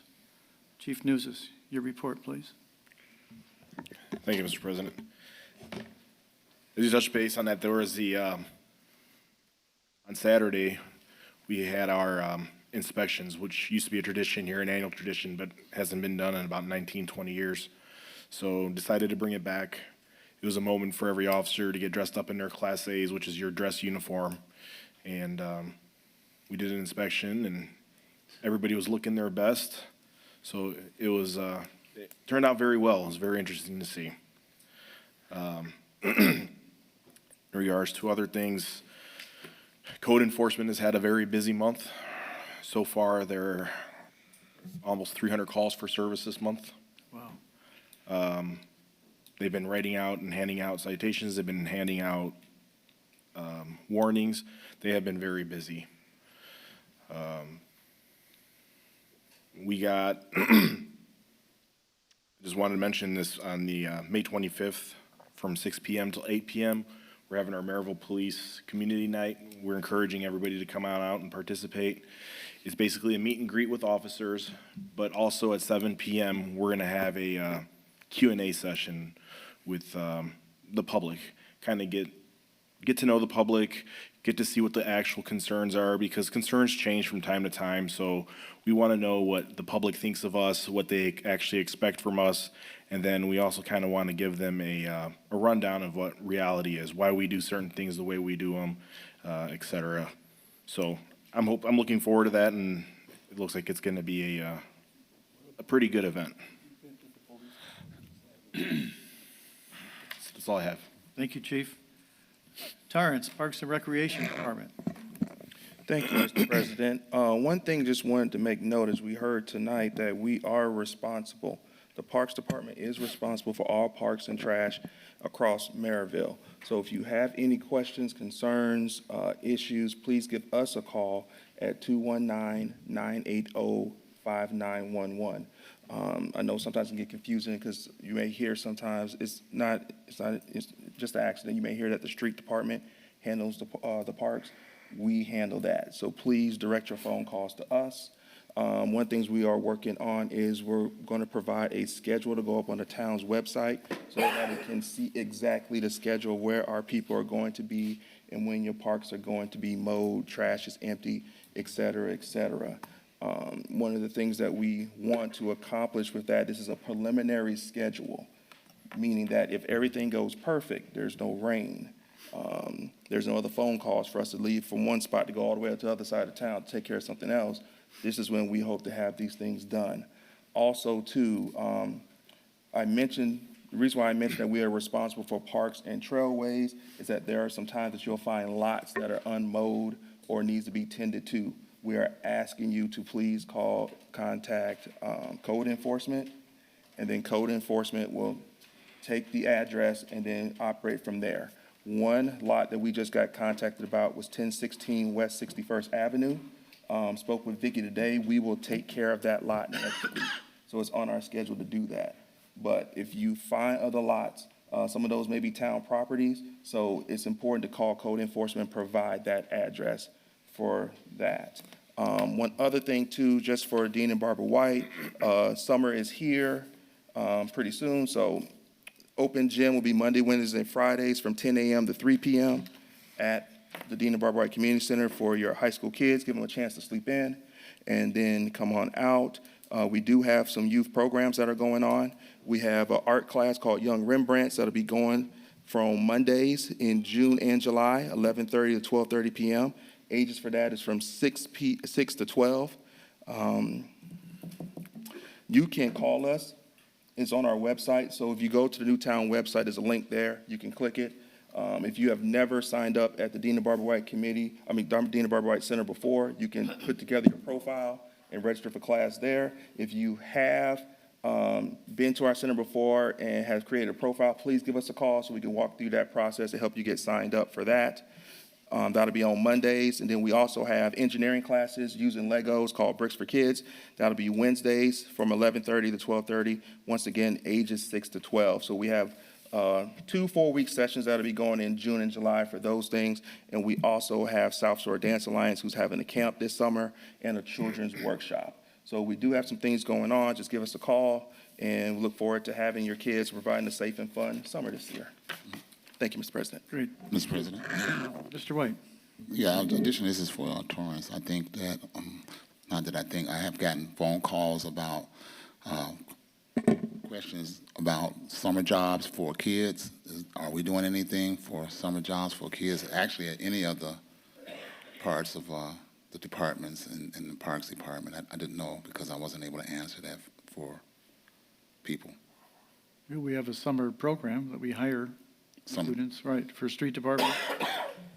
Chief Newses, your report, please. Thank you, Mr. President. As you touched base on that, there was on Saturday, we had our inspections, which used to be a tradition here, an annual tradition, but hasn't been done in about 19, 20 years. So decided to bring it back. It was a moment for every officer to get dressed up in their Class A's, which is your dress uniform. And we did an inspection, and everybody was looking their best. So it was, it turned out very well. It was very interesting to see. In regards to other things, code enforcement has had a very busy month. So far, there are almost 300 calls for service this month. Wow. They've been writing out and handing out citations. They've been handing out warnings. They have been very busy. We got, just wanted to mention this on the May 25th from 6 p.m. till 8 p.m. We're having our Merrillville Police Community Night. We're encouraging everybody to come out and participate. It's basically a meet and greet with officers, but also at 7 p.m. we're going to have a Q&A session with the public. Kind of get to know the public, get to see what the actual concerns are, because concerns change from time to time. So we want to know what the public thinks of us, what they actually expect from us, and then we also kind of want to give them a rundown of what reality is, why we do certain things the way we do them, et cetera. So I'm looking forward to that, and it looks like it's going to be a pretty good event. That's all I have. Thank you, Chief. Torrance, Parks and Recreation Department. Thank you, Mr. President. One thing just wanted to make note is we heard tonight that we are responsible. The Parks Department is responsible for all parks and trash across Merrillville. So if you have any questions, concerns, issues, please give us a call at 219-980-5911. I know sometimes it can get confusing because you may hear sometimes it's just an accident. You may hear that the street department handles the parks. We handle that. So please direct your phone calls to us. One of the things we are working on is we're going to provide a schedule to go up on the town's website so that it can see exactly the schedule where our people are going to be and when your parks are going to be mowed, trash is empty, et cetera, et cetera. One of the things that we want to accomplish with that, this is a preliminary schedule, meaning that if everything goes perfect, there's no rain, there's no other phone calls for us to leave from one spot to go all the way to the other side of town to take care of something else. This is when we hope to have these things done. Also, too, I mentioned, the reason why I mentioned that we are responsible for parks and trailways is that there are some times that you'll find lots that are unmowed or needs to be tended to. We are asking you to please contact code enforcement, and then code enforcement will take the address and then operate from there. One lot that we just got contacted about was 1016 West 61st Avenue. Spoke with Vicki today. We will take care of that lot next week. So it's on our schedule to do that. But if you find other lots, some of those may be town properties, so it's important to call code enforcement and provide that address for that. One other thing too, just for Dean and Barbara White, summer is here pretty soon, so open gym will be Monday, Wednesdays, and Fridays from 10 a.m. to 3 p.m. at the Dean and Barbara White Community Center for your high school kids. Give them a chance to sleep in and then come on out. We do have some youth programs that are going on. We have an art class called Young Rembrandts that'll be going from Mondays in June and July, 11:30 to 12:30 p.m. Ages for that is from 6 to 12. You can call us. It's on our website. So if you go to the Newtown website, there's a link there. You can click it. If you have never signed up at the Dean and Barbara White Dean and Barbara White Center before, you can put together your profile and register for class there. If you have been to our center before and have created a profile, please give us a call so we can walk through that process and help you get signed up for that. That'll be on Mondays. And then we also have engineering classes using Legos called Bricks for Kids. That'll be Wednesdays from 11:30 to 12:30. Once again, ages 6 to 12. So we have 2 4-week sessions that'll be going in June and July for those things. And we also have South Shore Dance Alliance, who's having a camp this summer, and a children's workshop. So we do have some things going on. Just give us a call, and we look forward to having your kids, providing a safe and fun summer this year. Thank you, Mr. President. Great. Mr. President. Mr. White? Yeah, additionally, this is for Torrance. I think that, not that I think, I have gotten phone calls about questions about summer jobs for kids. Are we doing anything for summer jobs for kids? Actually, at any of the parts of the departments in the Parks Department, I didn't know because I wasn't able to answer that for people. We have a summer program that we hire students, right, for street department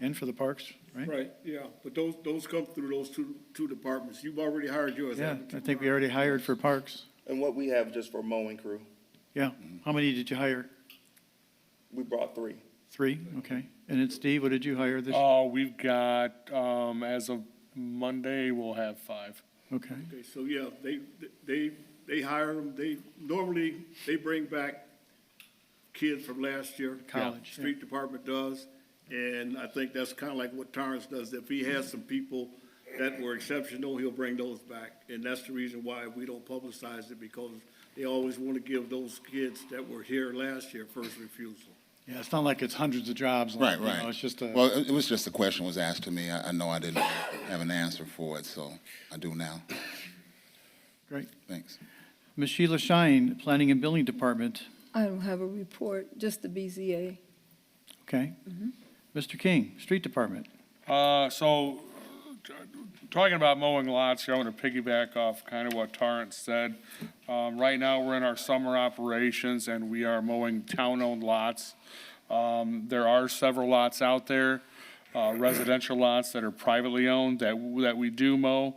and for the parks, right? Right, yeah, but those come through those two departments. You've already hired yours. Yeah, haven't you? I think we already hired for parks. And what we have just for mowing crew, Yeah. How many did you hire? we brought 3. 3, okay. And then Steve, what did you hire this? We've got, as of Monday, we'll have 5. Okay. Okay, so yeah, they hire them. Normally, they bring back kids from last year. College, yeah. Street department does, and I think that's kind of like what Torrance does. If he has some people that were exceptional, he'll bring those back. And that's the reason why we don't publicize it, because they always want to give those kids that were here last year first refusal. Yeah, it's not like it's hundreds of jobs. Like, Right. You know, it's just a. Well, it was just a question was asked to me. I know I didn't have an answer for it, so I do now. Great. Thanks. Ms. Sheila Shine, Planning and Building Department. I don't have a report, just the BZA. Okay. Mr. King, Street Department. So, talking about mowing lots here, I want to piggyback off kind of what Torrance said. Right now, we're in our summer operations, and we are mowing town-owned lots. There are several lots out there, residential lots that are privately owned that we do mow.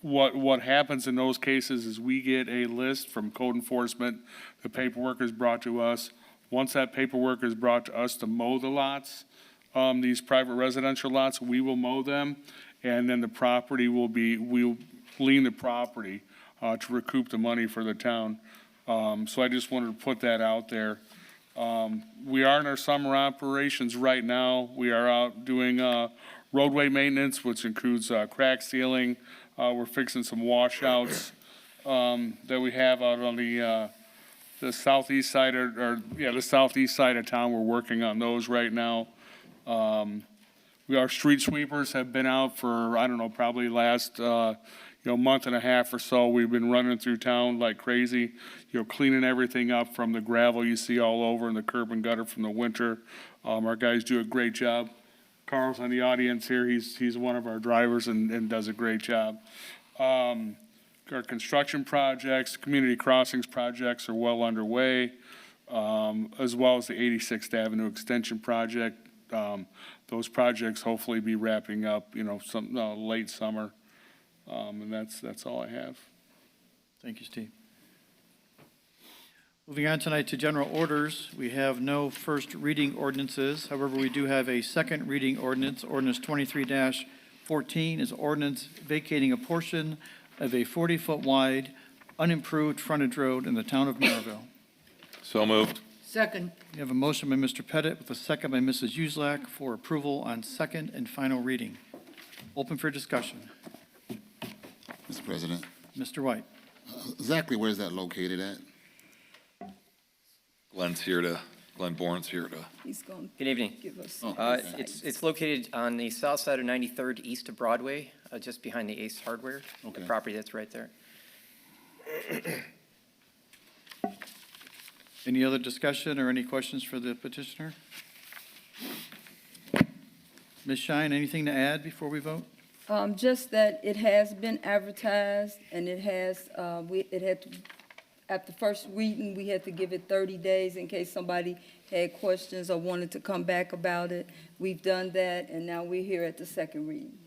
What happens in those cases is we get a list from code enforcement. The paperwork is brought to us. Once that paperwork is brought to us to mow the lots, these private residential lots, we will mow them, and then the property we'll lien the property to recoup the money for the town. So I just wanted to put that out there. We are in our summer operations right now. We are out doing roadway maintenance, which includes crack sealing. We're fixing some washouts that we have out on the southeast side, the southeast side of town. We're working on those right now. Our street sweepers have been out for, I don't know, probably last month and a half or so. We've been running through town like crazy, cleaning everything up from the gravel you see all over and the curb and gutter from the winter. Our guys do a great job. Carl's on the audience here. He's one of our drivers and does a great job. Our construction projects, community crossings projects are well underway, as well as the 86th Avenue Extension project. Those projects hopefully be wrapping up, late summer. And that's all I have. Thank you, Steve. Moving on tonight to general orders, we have no first reading ordinances. However, we do have a second reading ordinance. Ordinance 23-14 is ordinance vacating a portion of a 40-foot wide, unimproved frontage road in the town of Merrillville. So moved. Second. We have a motion by Mr. Pettit with a second by Mrs. Uselak for approval on second and final reading. Open for discussion. Mr. President, Mr. White. exactly where is that located at? Glenn Bourne's here to. He's going Good evening. to give us. It's located on the south side of 93rd, east of Broadway, just behind the Ace Hardware, the Okay. property that's right there. Any other discussion or any questions for the petitioner? Ms. Shine, anything to add before we vote? Just that it has been advertised, and it has, after first reading, we had to give it 30 days in case somebody had questions or wanted to come back about it. We've done that, and now we're here at the second reading.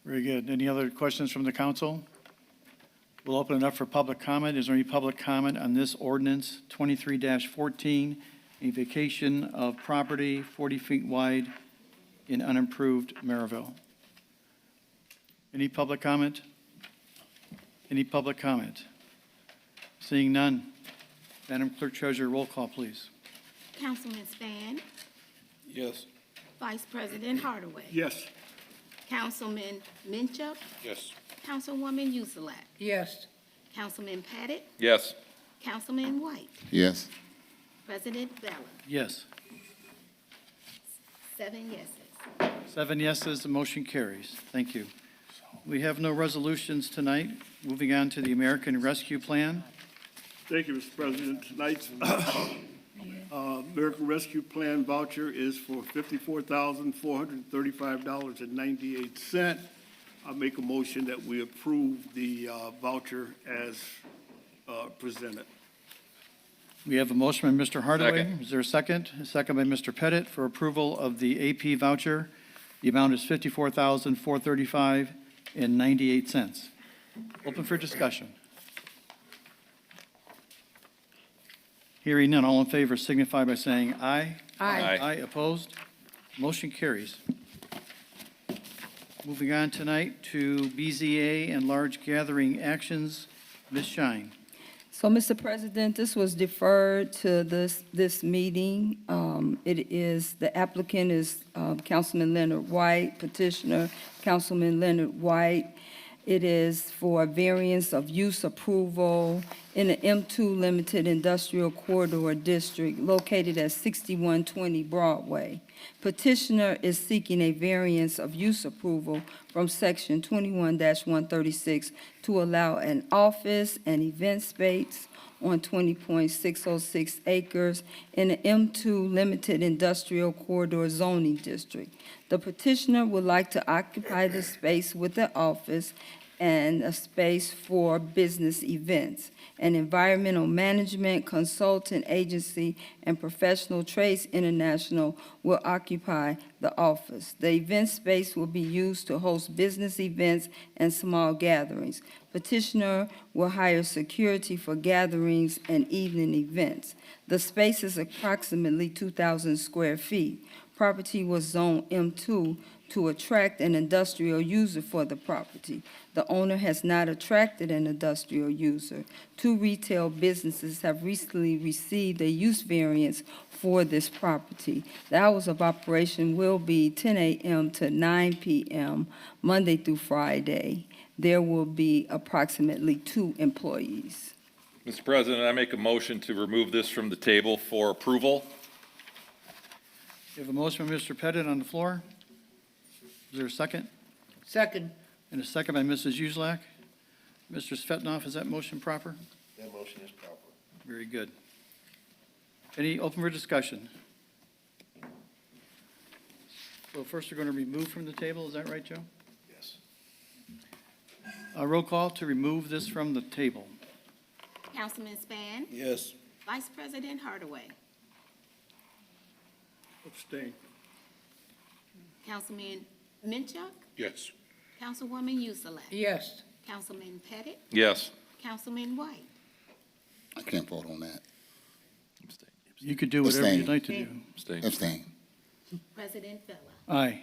Very good. Any other questions from the council? We'll open it up for public comment. Is there any public comment on this ordinance 23-14, a vacation of property 40 feet wide in unimproved Merrillville? Any public comment? Any public comment? Seeing none. Madam Clerk Treasurer, roll call, please. Councilman Span, Yes. Vice President Hardaway. Yes. Councilman Minchuk, Yes. Councilwoman Yuzelak, Yes. Councilman Pettit, Yes. Councilman White, Yes. President Bella. Yes. 7 yeses. 7 yeses, the motion carries. Thank you. We have no resolutions tonight. Moving on to the American Rescue Plan. Thank you, Mr. President. Tonight's American Rescue Plan voucher is for $54,435.98. I'll make a motion that we approve the voucher as presented. We have a motion by Mr. Hardaway. Second. Is there a second? A second by Mr. Pettit for approval of the AP voucher. The amount is $54,435.98. Open for discussion. Hearing none, all in favor signify by saying aye. Aye. Aye, opposed? Motion carries. Moving on tonight to BZA and large gathering actions. Ms. Shine. So, Mr. President, this was deferred to this meeting. The applicant is Councilman Leonard White, petitioner Councilman Leonard White. It is for variance of use approval in the M2 Limited Industrial Corridor District located at 6120 Broadway. Petitioner is seeking a variance of use approval from Section 21-136 to allow an office and event space on 20.606 acres in the M2 Limited Industrial Corridor Zoning District. The petitioner would like to occupy the space with the office and a space for business events. An environmental management consultant agency and Professional Trades International will occupy the office. The event space will be used to host business events and small gatherings. Petitioner will hire security for gatherings and evening events. The space is approximately 2,000 square feet. Property was zoned M2 to attract an industrial user for the property. The owner has not attracted an industrial user. 2 retail businesses have recently received a use variance for this property. The hours of operation will be 10 a.m. to 9 p.m., Monday through Friday. There will be approximately 2 employees. Mr. President, I make a motion to remove this from the table for approval. We have a motion by Mr. Pettit on the floor. Is there a second? Second. And a second by Mrs. Uselak. Mr. Svetnov, is that motion proper? That motion is proper. Very good. Any open for discussion? So first we're going to remove from the table, is that right, Joe? Yes. A roll call to remove this from the table. Councilman Span, Yes. Vice President Hardaway, Abstain. Councilman Minchuk, Yes. Councilwoman Yuzelak, Yes. Councilman Pettit, Yes. Councilman White, I can't vote on that. You could do whatever you'd like to do. Abstain. Abstain. President Bella. Aye.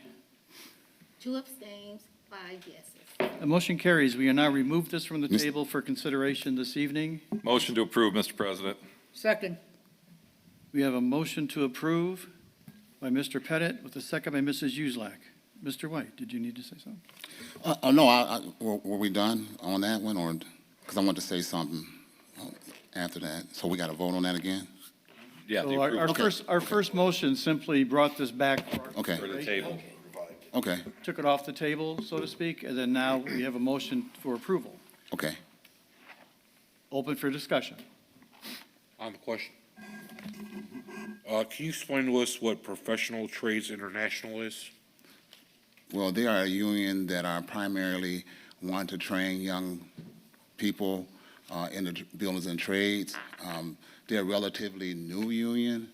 2 abstains, 5 yeses. The motion carries. We are now remove this from the Mis- table for consideration this evening. Motion to approve, Mr. President. Second. We have a motion to approve by Mr. Pettit with a second by Mrs. Uselak. Mr. White, did you need to say something? No, were we done on that one, or, because I want to say something after that. So we got to vote on that again? Yeah, So the our approval first motion simply brought this back, Okay, for the table. okay, took it off the table, so to speak, and then now we have a motion for approval. okay. Open for discussion. On the question. Can you explain to us what Professional Trades International is? Well, they are a union that are primarily want to train young people in the buildings and trades. They're a relatively new union,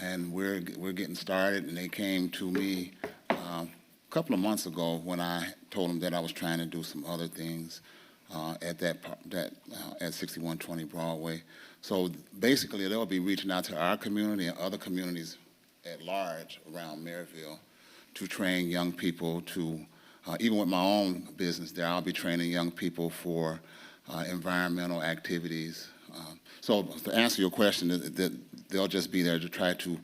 and we're getting started, and they came to me couple of months ago when I told them that I was trying to do some other things at at 6120 Broadway. So basically, they'll be reaching out to our community and other communities at large around Merrillville to train young people to, even with my own business there, I'll be training young people for environmental activities. So to answer your question, that they'll just be there to try to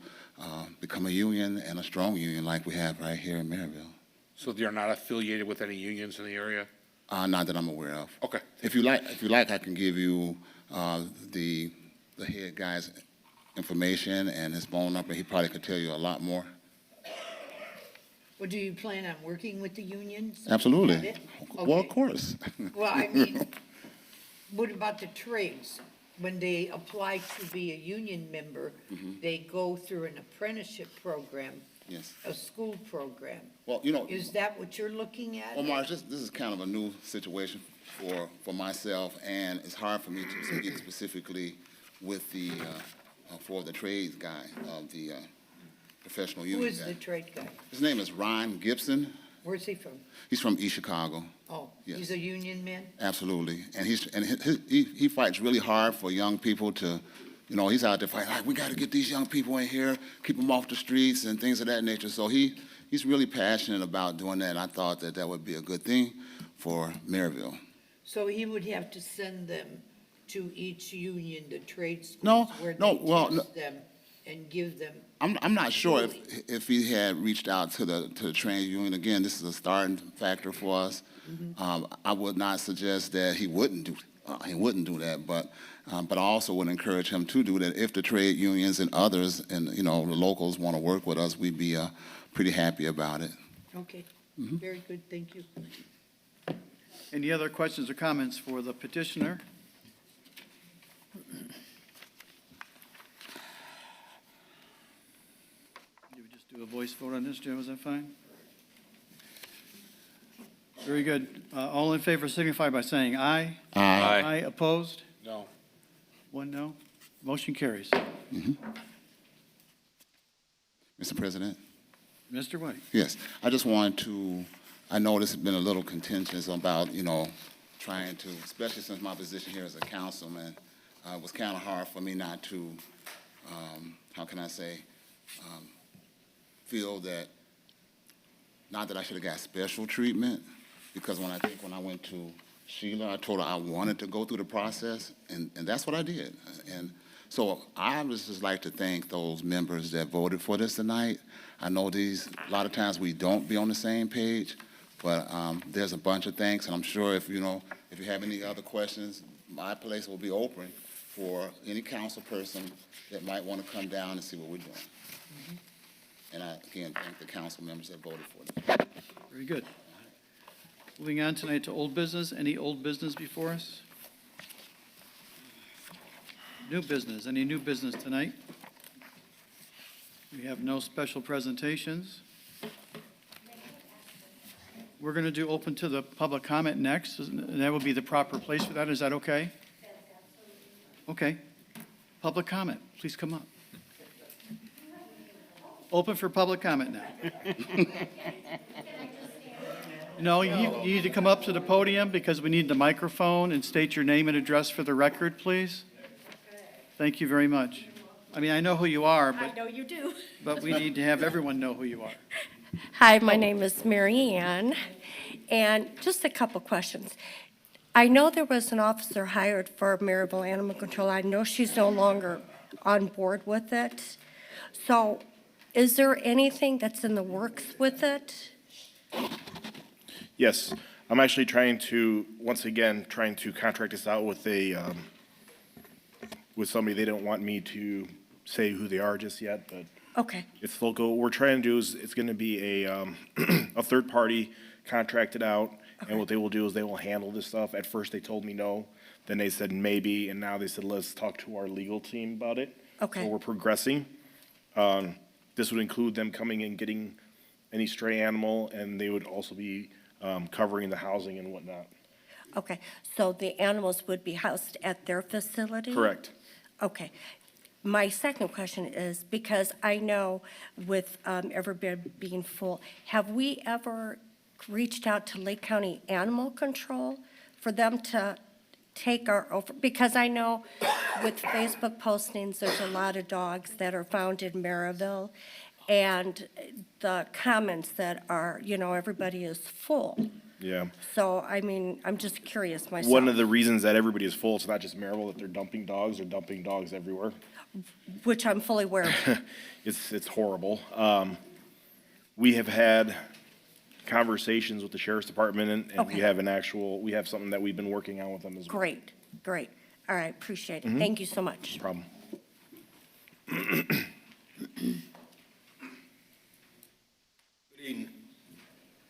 become a union and a strong union like we have right here in Merrillville. So they're not affiliated with any unions in the area? Not that I'm aware of. Okay. If you like, I can give you the head guy's information and his phone number. He probably could tell you a lot more. Well, do you plan on working with the unions? Absolutely. Is that it? Well, of Okay. course. Well, I mean, what about the trades? When they apply to be a union member, they go through an apprenticeship program, Yes. a school program. Well, you know, Is that what you're looking at? well, Marge, this is kind of a new situation for myself, and it's hard for me to speak specifically with the for the trades guy of the professional Who union is guy. the trade guy? His name is Ron Gibson. Where's he from? He's from East Chicago. Oh, Yes. he's a union man? Absolutely, and he fights really hard for young people to, you know, he's out there fighting. Like, we got to get these young people in here, keep them off the streets and things of that nature. So he's really passionate about doing that. And I thought that would be a good thing for Merrillville. So he would have to send them to each union, the trade schools, No, where no, they well, no. test them and give them. I'm not sure if he had reached out to the trade union. Again, this is a starting factor for us. I would not suggest that he wouldn't do that, but I also would encourage him to do that. If the trade unions and others and, you know, the locals want to work with us, we'd be pretty happy about it. Okay, very good, thank you. Any other questions or comments for the petitioner? You would just do a voice vote on this, Jim, is that fine? Very good. All in favor signify by saying aye. Aye. Aye, opposed? No. One no. Motion carries. Mr. President? Mr. White? Yes, I just wanted to, I know this has been a little contentious about, you know, trying to, especially since my position here as a councilman, it was kind of hard for me not to, how can I say, feel that, not that I should have got special treatment, because when I went to Sheila, I told her I wanted to go through the process, and that's what I did. And so I would just like to thank those members that voted for this tonight. I know a lot of times we don't be on the same page, but there's a bunch of thanks, and I'm sure if you have any other questions, my place will be open for any council person that might want to come down and see what we're doing. And I, again, thank the council members that voted for this. Very good. Moving on tonight to old business. Any old business before us? New business. Any new business tonight? We have no special presentations. We're going to do open to the public comment next, and that would be the proper place for that. Is that okay? Okay. Public comment, please come up. Open for public comment now. No, you need to come up to the podium because we need the microphone and state your name and address for the record, please. Thank you very much. I mean, I know who you are, I know you do. but we need to have everyone know who you are. Hi, my name is Mary Ann, and just a couple questions. I know there was an officer hired for Merrillville Animal Control. I know she's no longer on board with it. So is there anything that's in the works with it? Yes, I'm actually trying to contract this out with with somebody. They don't want me to say who they are just yet, but Okay, it's local. What we're trying to do is, it's gonna be a third party contracted out, and what they will do is they will handle this stuff. At first, they told me no, then they said maybe, and now they said, let's talk to our legal team about it. Okay. So we're progressing. This would include them coming and getting any stray animal, and they would also be covering the housing and whatnot. okay. So the animals would be housed at their facility? Correct. Okay. my second question is, because I know with everybody being full, have we ever reached out to Lake County Animal Control for them to take our over? Because I know with Facebook postings, there's a lot of dogs that are found in Merrillville, and the comments that are, everybody is full. Yeah. So, I mean, I'm just curious myself. One of the reasons that everybody is full, it's not just Maryville, that they're dumping dogs everywhere. Which I'm fully aware of. It's horrible. We have had conversations with the sheriff's department, and Okay. we have something that we've been working on with them as well. Great, great. All right, appreciate it. Mhm. Thank you so much. No problem.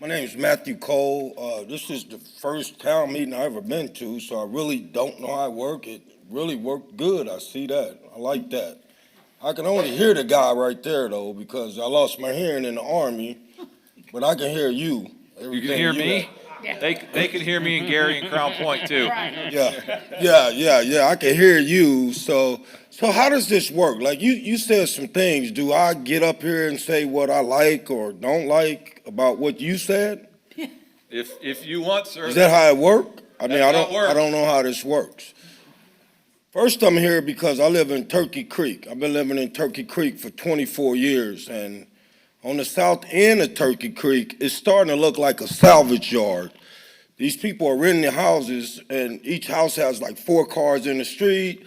My name is Matthew Cole. This is the first town meeting I've ever been to, so I really don't know how it works. It really worked good. I see that. I like that. I can only hear the guy right there, though, because I lost my hearing in the Army, but I can hear you. You can hear me? They can hear me and Gary in Crown Point, too. Yeah. I can hear you. So how does this work? Like, you said some things. Do I get up here and say what I like or don't like about what you said? If you want, sir. Is that how it works? I mean, That's how it works. I don't know how this works. First, I'm here because I live in Turkey Creek. I've been living in Turkey Creek for 24 years, and on the south end of Turkey Creek, it's starting to look like a salvage yard. These people are renting houses, and each house has like 4 cars in the street.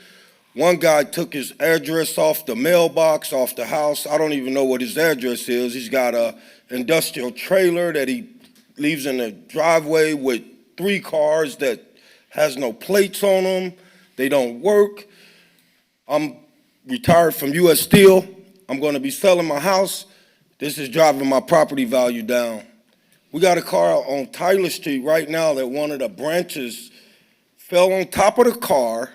One guy took his address off the mailbox, off the house. I don't even know what his address is. He's got a industrial trailer that he leaves in the driveway with 3 cars that has no plates on them. They don't work. I'm retired from U.S. Steel. I'm going to be selling my house. This is driving my property value down. We got a car on Tyler Street right now that one of the branches fell on top of the car.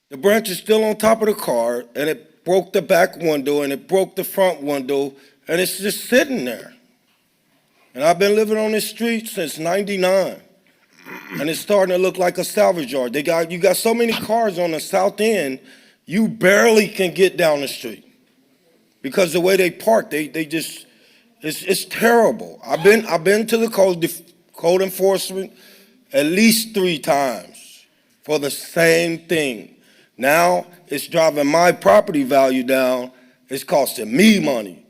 The branch is still on top of the car, and it broke the back window, and it broke the front window, and it's just sitting there. And I've been living on this street since '99, and it's starting to look like a salvage yard. You got so many cars on the south end, you barely can get down the street. Because the way they park, they just, it's terrible. I've been to the code enforcement at least 3 times for the same thing. Now it's driving my property value down. It's costing me money.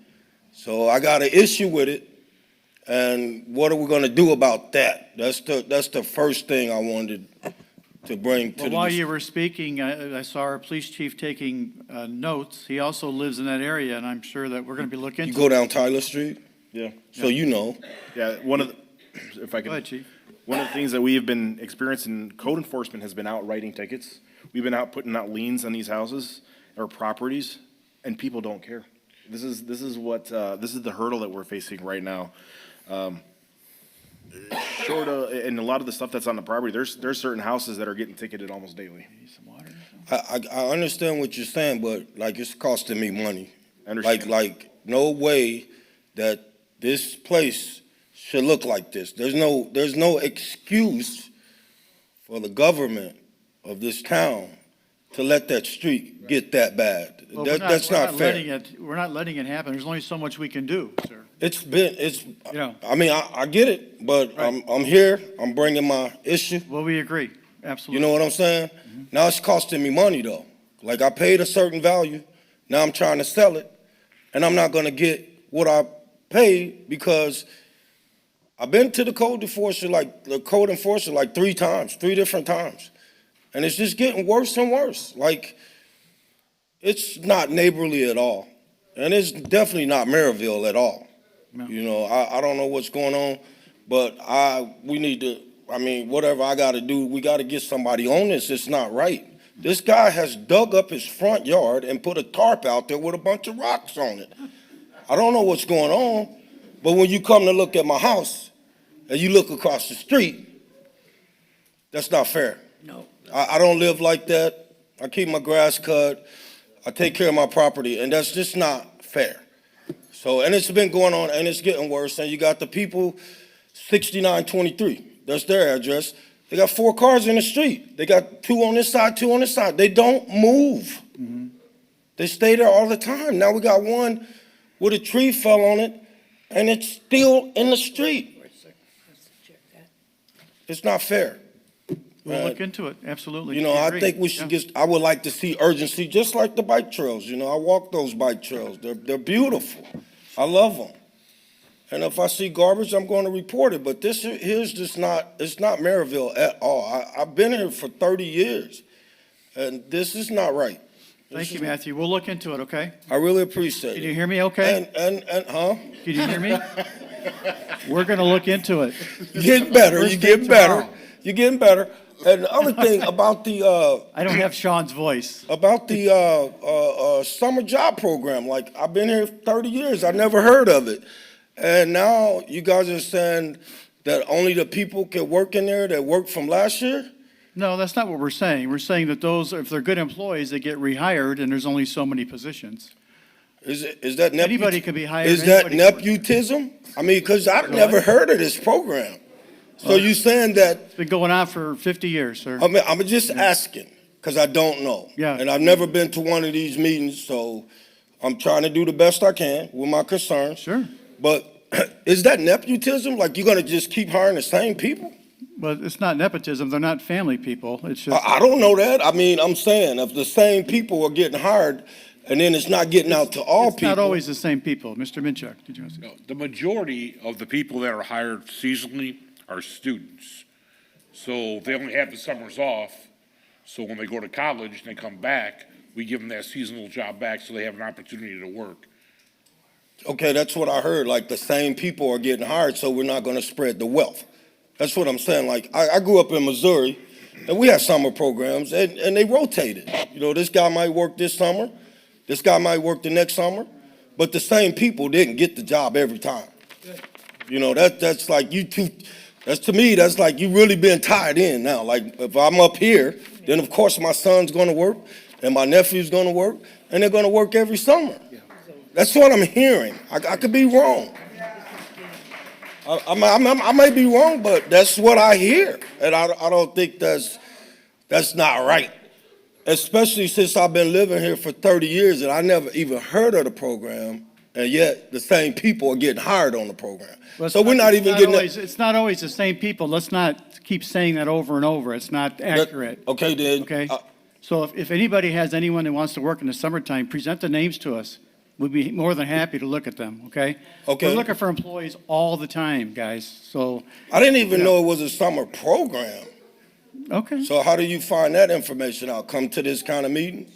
So I got an issue with it. And what are we going to do about that? That's the first thing I wanted to bring to Well, while you were speaking, I saw our police chief taking notes. He also lives in that area, and I'm sure that we're going to be looking. You go down Tyler Street? Yeah. So you know. Yeah, if I can. Go ahead, Chief. One of the things that we have been experiencing, code enforcement has been out writing tickets. We've been out putting out liens on these houses or properties, and people don't care. This is the hurdle that we're facing right now. Short of, and a lot of the stuff that's on the property, there's certain houses that are getting ticketed almost daily. I understand what you're saying, but like it's costing me money. I understand. Like no way that this place should look like this. There's no excuse for the government of this town to let that street get that bad. Well, That's we're not fair. We're not letting it happen. There's only so much we can do, sir. I mean, I get it, but Right. I'm here, I'm bringing my issue. Well, we agree. Absolutely. You know what I'm saying? Now it's costing me money though. Like I paid a certain value, now I'm trying to sell it, and I'm not gonna get what I paid because I've been to the code enforcer like 3 times, 3 different times. And it's just getting worse and worse. Like, it's not neighborly at all. And it's definitely not Merrillville at all. No. You know, I don't know what's going on, but we need to, whatever I gotta do, we gotta get somebody on this. It's not right. This guy has dug up his front yard and put a tarp out there with a bunch of rocks on it. I don't know what's going on, but when you come to look at my house and you look across the street, that's not fair. No. I don't live like that. I keep my grass cut. I take care of my property, and that's just not fair. So, and it's been going on, and it's getting worse. And you got the people, 6923. That's their address. They got 4 cars in the street. They got 2 on this side, 2 on this side. They don't move. They stay there all the time. Now we got one where a tree fell on it, and it's still in the street. It's not fair. We'll look into it, absolutely. You know, I think we should I would like to see urgency, just like the bike trails. You know, I walk those bike trails. They're beautiful. I love them. And if I see garbage, I'm going to report it. But this here's just not, it's not Merrillville at all. I've been here for 30 years, and this is not right. Thank you, Matthew. We'll look into it, okay? I really appreciate it. Can you hear me okay? And huh? Can you hear me? We're going to look into it. You're getting better. First You're thing getting better. tomorrow. You're getting better. And the other thing about the I don't have Sean's voice. about the summer job program, like I've been here 30 years, I never heard of it. And now you guys are saying that only the people can work in there that worked from last year? No, that's not what we're saying. We're saying that those, if they're good employees, they get rehired, and there's only so many positions. Is that Anybody can be hired. Is that anybody can work. nepotism? I mean, because I've never heard of this program. So you saying that, It's been going on for 50 years, sir. I mean, I'm just asking, because I don't know. Yeah. And I've never been to one of these meetings, so I'm trying to do the best I can with my concerns. Sure. But is that nepotism? Like you're going to just keep hiring the same people? But it's not nepotism. They're not family people. It's just, I don't know that. I mean, I'm saying if the same people are getting hired and then it's not getting out to all it's people. not always the same people. Mr. Minchuk, did you want to say? No, the majority of the people that are hired seasonally are students. So they only have the summers off. So when they go to college and they come back, we give them that seasonal job back so they have an opportunity to work. Okay, that's what I heard. Like the same people are getting hired, so we're not going to spread the wealth. That's what I'm saying. Like I grew up in Missouri, and we had summer programs, and they rotated. You know, this guy might work this summer, this guy might work the next summer, but the same people didn't get the job every time. You know, that's like you two. That's to me. That's like you really been tied in now. Like if I'm up here, then of course my son's going to work, and my nephew's going to work, and they're going to work every summer. That's what I'm hearing. I could be wrong. I may be wrong, but that's what I hear, and I don't think that's not right. Especially since I've been living here for 30 years and I never even heard of the program, and yet the same people are getting hired on the program. Well, So we're not even getting. It's not always the same people. Let's not keep saying that over and over. It's not accurate. Okay, then. Okay? So if anybody has anyone that wants to work in the summertime, present the names to us. We'd be more than happy to look at them, okay? Okay. We're looking for employees all the time, guys, so, I didn't even know it was a summer program. okay. So how do you find that information out? Come to this kind of meeting?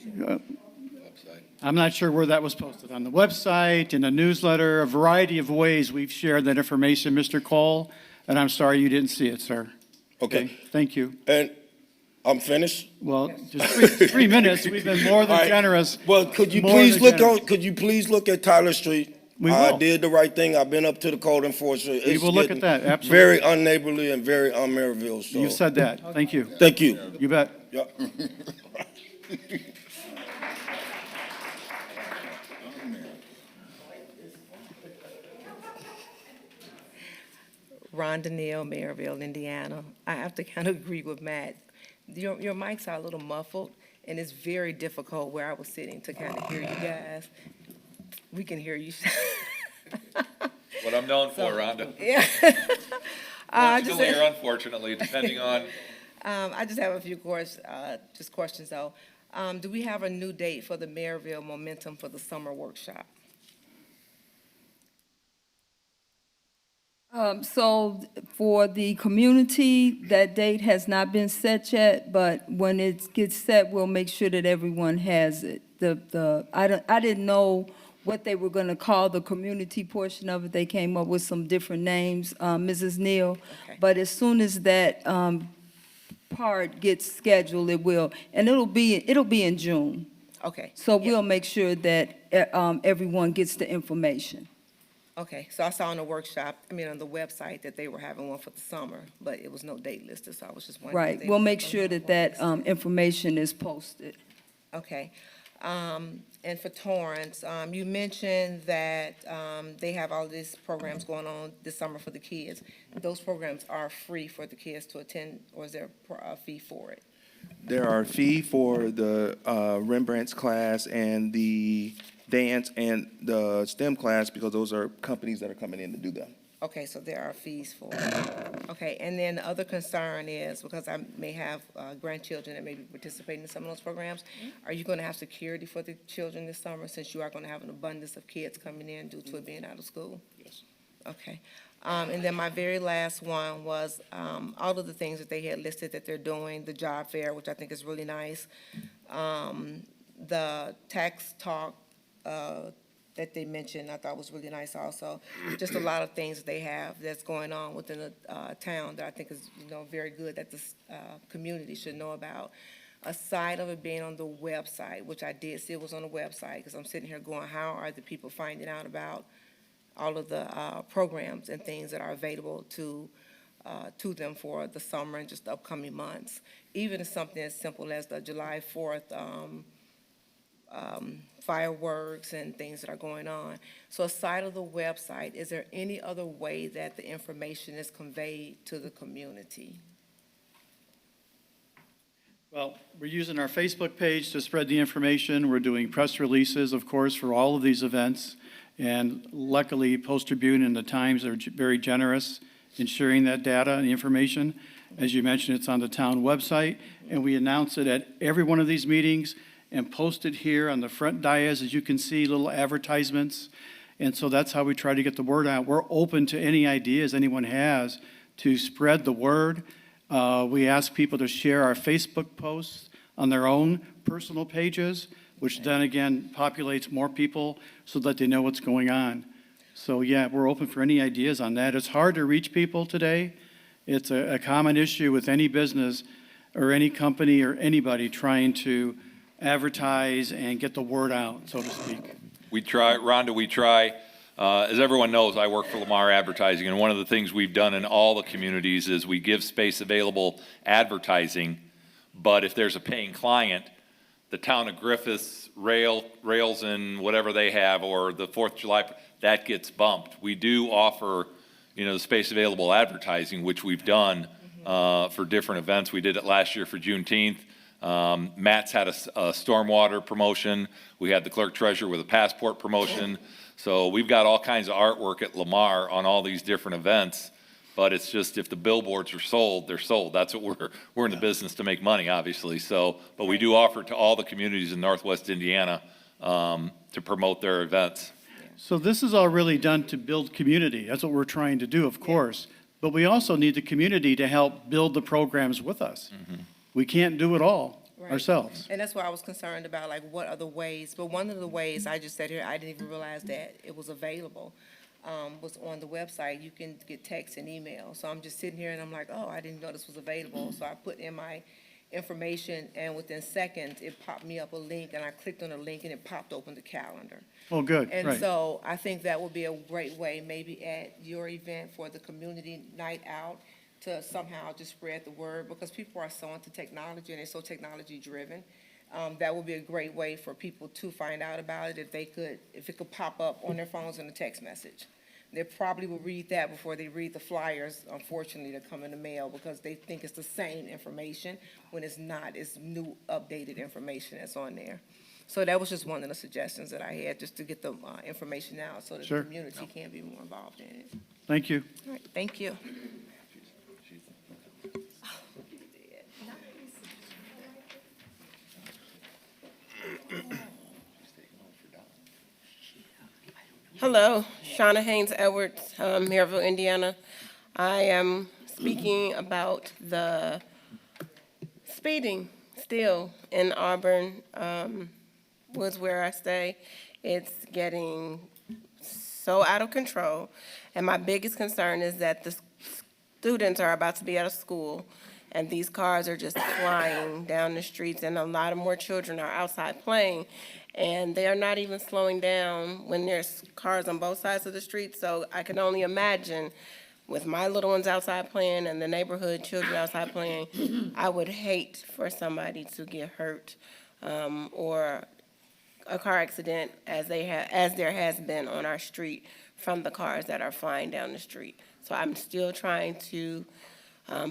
I'm not sure where that was posted, on the website, in a newsletter, a variety of ways we've shared that information, Mr. Cole, and I'm sorry you didn't see it, sir. Okay. Thank you. And I'm finished? Well, just 3 minutes, we've been more than All right. generous. Well, could you More please than look generous. on, could you please look at Tyler Street? We I will. did the right thing. I've been up to the code enforcement. We It's will look at getting that, absolutely. Very unneighborly and very un-Merrillville, so. You said that, thank you. Thank you. You bet. Yeah. Rhonda Neal, Merrillville, Indiana. I have to kind of agree with Matt. Your mics are a little muffled, and it's very difficult where I was sitting to kind of hear you guys. We can hear you. What I'm known for, Rhonda. Yeah. Fortunately or unfortunately, depending on. I just have a few questions though. Do we have a new date for the Merrillville Momentum for the summer workshop? So for the community, that date has not been set yet, but when it gets set, we'll make sure that everyone has it. I didn't know what they were going to call the community portion of it. They came up with some different names, Mrs. Neal. Okay. But as soon as that part gets scheduled, it will, and it'll be in June. Okay. So we'll make sure that everyone gets the information. Okay, so I saw on the workshop, on the website, that they were having one for the summer, but it was no date listed, so I was just wondering. Right, we'll make sure that information is posted. Okay. And for Torrance, you mentioned that they have all these programs going on this summer for the kids. Those programs are free for the kids to attend, or is there a fee for it? There are a fee for the Rembrandt's class and the dance and the STEM class because those are companies that are coming in to do them. Okay, so there are fees for it. Okay, and then the other concern is, because I may have grandchildren that may be participating in some of those programs, are you going to have security for the children this summer, since you are going to have an abundance of kids coming in due to it being out of school? Yes. Okay. And then my very last one was all of the things that they had listed that they're doing, the job fair, which I think is really nice. The tax talk that they mentioned, I thought was really nice also. Just a lot of things that they have that's going on within the town that I think is, very good that this community should know about. Aside of it being on the website, which I did see it was on the website, because I'm sitting here going, how are the people finding out about all of the programs and things that are available to them for the summer and just the upcoming months? Even something as simple as the July 4th fireworks and things that are going on. So aside of the website, is there any other way that the information is conveyed to the community? Well, we're using our Facebook page to spread the information. We're doing press releases, of course, for all of these events. And luckily, Post-Tribune and the Times are very generous in sharing that data and information. As you mentioned, it's on the town website, and we announce it at every one of these meetings and post it here on the front dais, as you can see, little advertisements. And so that's how we try to get the word out. We're open to any ideas anyone has to spread the word. We ask people to share our Facebook posts on their own personal pages, which then again populates more people so that they know what's going on. So yeah, we're open for any ideas on that. It's hard to reach people today. It's a common issue with any business or any company or anybody trying to advertise and get the word out, so to speak. We try, Rhonda, we try. As everyone knows, I work for Lamar Advertising, and one of the things we've done in all the communities is we give space available advertising, but if there's a paying client, the town of Griffiths, Rails and whatever they have, or the 4th of July, that gets bumped. We do offer, the space available advertising, which we've done for different events. We did it last year for Juneteenth. Matt's had a stormwater promotion. We had the clerk treasurer with a passport promotion. So we've got all kinds of artwork at Lamar on all these different events. But it's just, if the billboards are sold, they're sold. That's what we're in the business to make money, obviously. So, but we do offer to all the communities in Northwest Indiana to promote their events. So this is all really done to build community. That's what we're trying to do, of course. But we also need the community to help build the programs with us. Mm-hmm. We can't do it all ourselves. And that's why I was concerned about, like, what other ways. But one of the ways, I just said here, I didn't even realize that it was available, was on the website. You can get text and email. So I'm just sitting here and I'm like, oh, I didn't know this was available. So I put in my information, and within seconds, it popped me up a link, and I clicked on the link, and it popped open the calendar. Oh, good, And right. so I think that would be a great way, maybe at your event for the community night out, to somehow just spread the word, because people are so into technology and they're so technology driven. That would be a great way for people to find out about it if it could pop up on their phones in a text message. They probably will read that before they read the flyers, unfortunately, that come in the mail, because they think it's the same information when it's not. It's new, updated information that's on there. So that was just one of the suggestions that I had, just to get the information out so that Sure. the community can be more involved in it. Thank you. All right, thank you. Hello, Shauna Haynes Edwards, Merrillville, Indiana. I am speaking about the speeding still in Auburn, Woods where I stay. It's getting so out of control, and my biggest concern is that the students are about to be out of school, and these cars are just flying down the streets, and a lot of more children are outside playing, and they are not even slowing down when there's cars on both sides of the street. So I can only imagine, with my little ones outside playing and the neighborhood children outside playing, I would hate for somebody to get hurt or a car accident as there has been on our street from the cars that are flying down the street. So I'm still trying to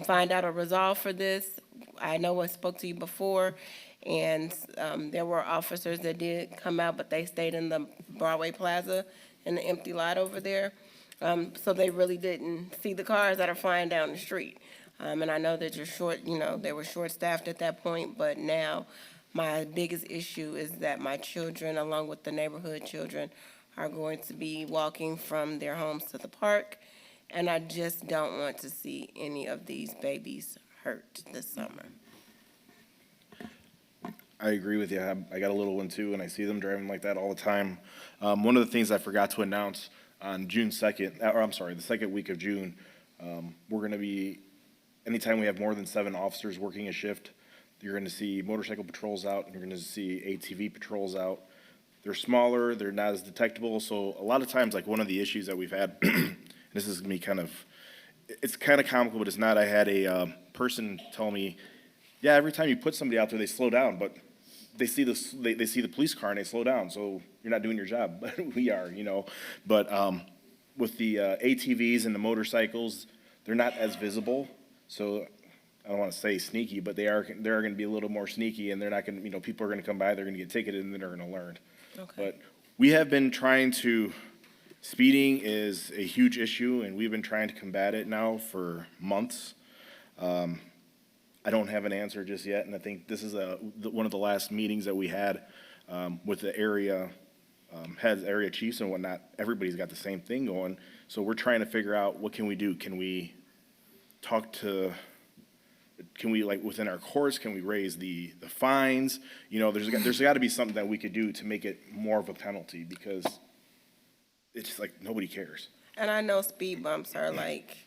find out a resolve for this. I know I spoke to you before, and there were officers that did come out, but they stayed in the Broadway Plaza in the empty lot over there. So they really didn't see the cars that are flying down the street. And I know that you're short, they were short-staffed at that point, but now my biggest issue is that my children, along with the neighborhood children, are going to be walking from their homes to the park, and I just don't want to see any of these babies hurt this summer. I agree with you. I got a little one too, and I see them driving like that all the time. One of the things I forgot to announce on June 2nd, or I'm sorry, the second week of June, we're going to be, anytime we have more than 7 officers working a shift, you're going to see motorcycle patrols out, and you're going to see ATV patrols out. They're smaller, they're not as detectable, so a lot of times, like one of the issues that we've had, this is me kind of, it's kind of comical, but it's not. I had a person tell me, yeah, every time you put somebody out there, they slow down, but they see they see the police car and they slow down, so you're not doing your job. But we are, But with the ATVs and the motorcycles, they're not as visible, so I don't want to say sneaky, but they're going to be a little more sneaky, and they're not going to, people are going to come by, they're going to get ticketed, and then they're going to learn. Okay. But we have been trying to, speeding is a huge issue, and we've been trying to combat it now for months. I don't have an answer just yet, and I think this is one of the last meetings that we had with the area heads, area chiefs and whatnot. Everybody's got the same thing going, so we're trying to figure out what can we do. Can we like within our courts, can we raise the fines? There's got to be something that we could do to make it more of a penalty, because it's like nobody cares. And I know speed bumps are like,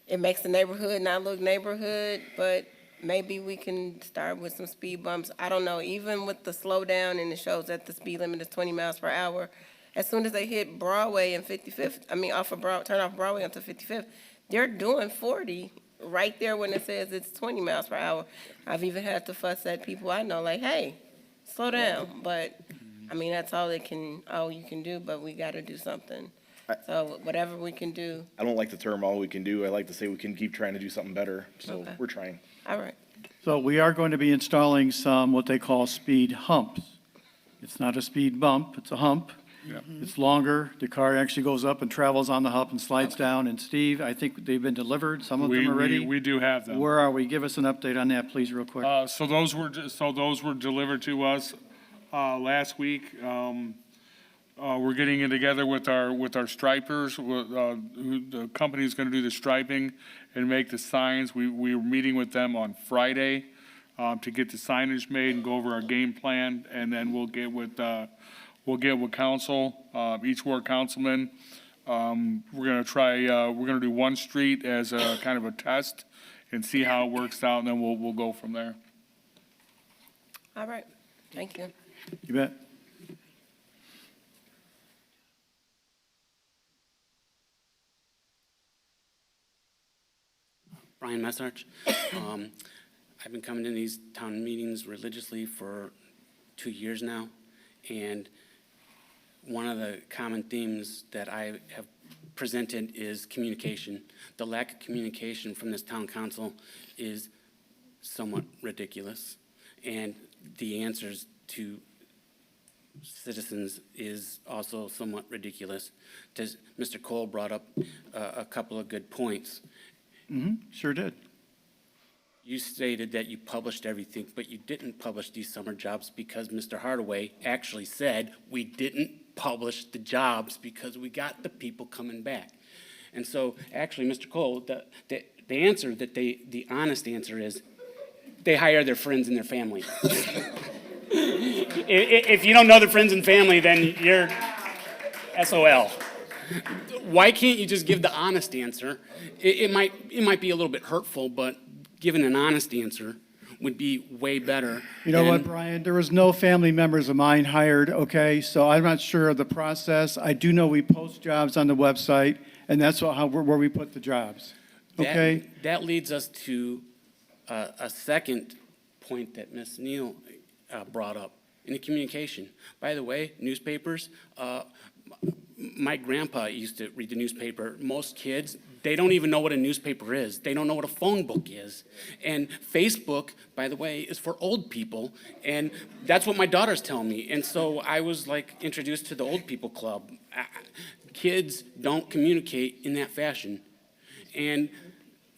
it makes the neighborhood not look neighborhood, but maybe we can start with some speed bumps. I don't know, even with the slowdown and it shows that the speed limit is 20 miles per hour, as soon as they hit Broadway and 55th, turn off Broadway onto 55th, they're doing 40 right there when it says it's 20 miles per hour. I've even had to fuss at people I know, like, hey, slow down. But, that's all you can do, but we got to do something. So whatever we can do. I don't like the term all we can do. I like to say we can keep trying to do something better, so Okay. we're trying. All right. So we are going to be installing some, what they call speed humps. It's not a speed bump, it's a hump. It's longer. The car actually goes up and travels on the hump and slides down. And Steve, I think they've been delivered, some of them already. We do have them. Where are we? Give us an update on that, please, real quick. So those were delivered to us last week. We're getting it together with our stripers. The company's going to do the striping and make the signs. We were meeting with them on Friday to get the signage made and go over our game plan, and then we'll get with council, each ward councilman. We're going to do one street as a kind of a test and see how it works out, and then we'll go from there. All right. Thank you. You bet. Brian Messarch. I've been coming to these town meetings religiously for 2 years now, and one of the common themes that I have presented is communication. The lack of communication from this town council is somewhat ridiculous, and the answers to citizens is also somewhat ridiculous. Mr. Cole brought up a couple of good points. Sure did. You stated that you published everything, but you didn't publish these summer jobs because Mr. Hardaway actually said we didn't publish the jobs because we got the people coming back. And so, actually, Mr. Cole, the answer the honest answer is they hire their friends and their family. If you don't know their friends and family, then you're SOL. Why can't you just give the honest answer? It might be a little bit hurtful, but giving an honest answer would be way better. You know what, Brian? There was no family members of mine hired, okay? So I'm not sure of the process. I do know we post jobs on the website, and that's where we put the jobs, okay? That leads us to a second point that Ms. Neal brought up, in the communication. By the way, newspapers, my grandpa used to read the newspaper. Most kids They don't even know what a newspaper is. They don't know what a phone book is. And Facebook, by the way, is for old people, and that's what my daughter's telling me. And so I was like introduced to the old people club. Kids don't communicate in that fashion. And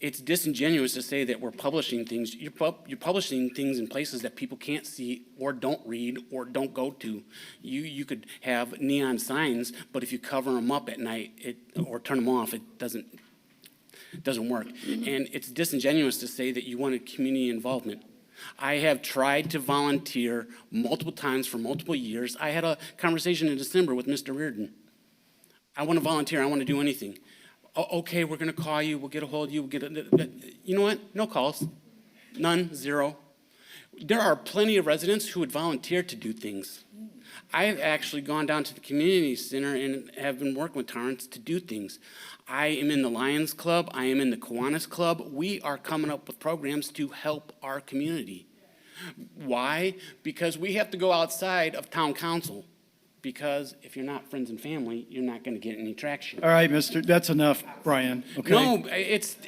it's disingenuous to say that we're publishing things. You're publishing things in places that people can't see or don't read or don't go to. You could have neon signs, but if you cover them up at night or turn them off, it doesn't work. And it's disingenuous to say that you wanted community involvement. I have tried to volunteer multiple times for multiple years. I had a conversation in December with Mr. Reardon. I want to volunteer. I want to do anything. Okay, we're going to call you. We'll get a hold of you. You know what? No calls. None. Zero. There are plenty of residents who would volunteer to do things. I've actually gone down to the community center and have been working with Torrance to do things. I am in the Lions Club. I am in the Kiwanis Club. We are coming up with programs to help our community. Why? Because we have to go outside of town council. Because if you're not friends and family, you're not going to get any traction. All right, that's enough, Brian, okay? No,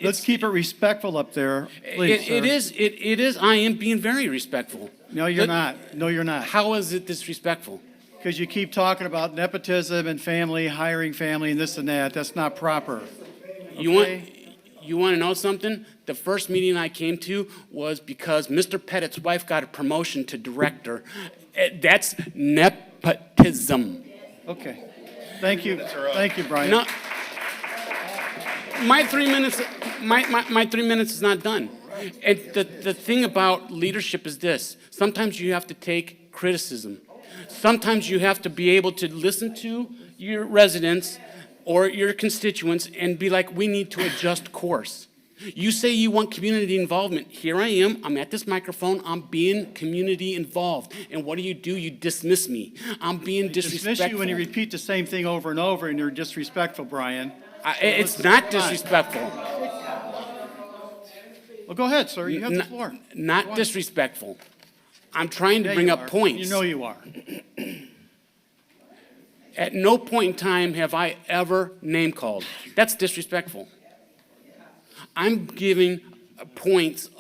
Let's keep it respectful up there, please, sir. It is. I am being very respectful. No, you're not. No, you're not. How is it disrespectful? Because you keep talking about nepotism and family, hiring family and this and that. That's not proper. You want to know something? The first meeting I came to was because Mr. Pettit's wife got a promotion to director. That's nepotism. Okay. Thank you. Thank you, Brian. No, my 3 minutes. My 3 minutes is not done. And the thing about leadership is this: sometimes you have to take criticism. Sometimes you have to be able to listen to your residents or your constituents and be like, we need to adjust course. You say you want community involvement. Here I am. I'm at this microphone. I'm being community involved. And what do? You dismiss me. I'm being disrespectful. Dismiss you when you repeat the same thing over and over and you're disrespectful, Brian. It's not disrespectful. Well, go ahead, sir. You have the floor. Not disrespectful. I'm trying to bring up points. You know you are. At no point in time have I ever name called. That's disrespectful. I'm giving points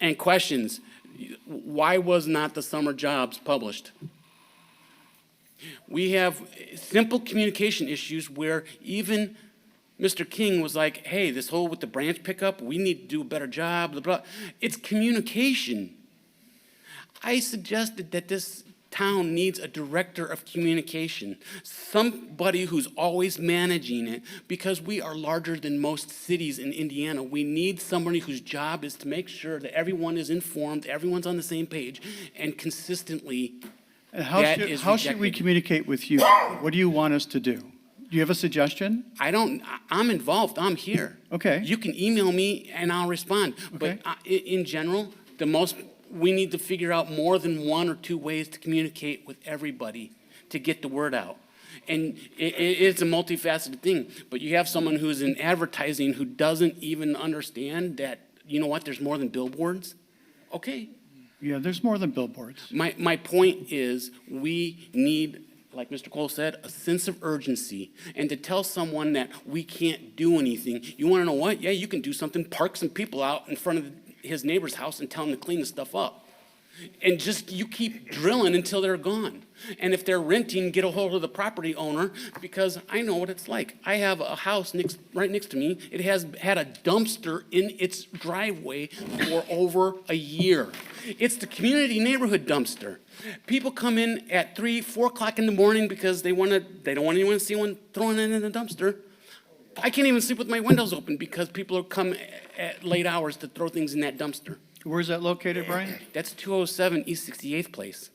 and questions. Why was not the summer jobs published? We have simple communication issues where even Mr. King was like, hey, this whole with the branch pickup, we need to do a better job, blah, blah. It's communication. I suggested that this town needs a director of communication, somebody who's always managing it, because we are larger than most cities in Indiana. We need somebody whose job is to make sure that everyone is informed, everyone's on the same page, and consistently And how should we communicate with you? What do you want us to do? Do you have a suggestion? I'm involved, I'm here. Okay. You can email me and I'll respond. Okay. But in general, we need to figure out more than one or two ways to communicate with everybody to get the word out. And it's a multifaceted thing, but you have someone who's in advertising who doesn't even understand that, you know what, there's more than billboards. Okay. Yeah, there's more than billboards. My point is we need, like Mr. Cole said, a sense of urgency. And to tell someone that we can't do anything, you want to know what? Yeah, you can do something. Park some people out in front of his neighbor's house and tell him to clean the stuff up. And just, you keep drilling until they're gone. And if they're renting, get a hold of the property owner, because I know what it's like. I have a house right next to me. It has had a dumpster in its driveway for over a year. It's the community neighborhood dumpster. People come in at 3, 4 o'clock in the morning because they don't want anyone to see one throwing it in the dumpster. I can't even sleep with my windows open because people come at late hours to throw things in that dumpster. Where's that located, Brian? That's 207 East 68th Place.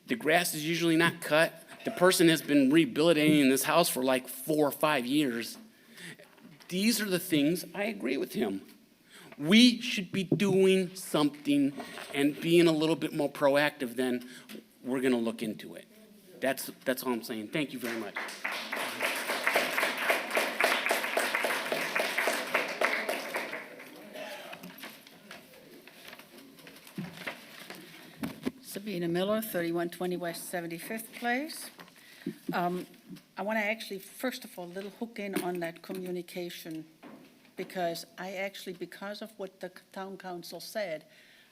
The grass is usually not cut. The person has been rehabilitating in this house for like 4 or 5 years. These are the things I agree with him. We should be doing something and being a little bit more proactive than we're going to look into it. That's all I'm saying. Thank you very much. Sabina Miller, 3120 West 75th Place. I want to actually, first of all, little hook in on that communication, because because of what the town council said,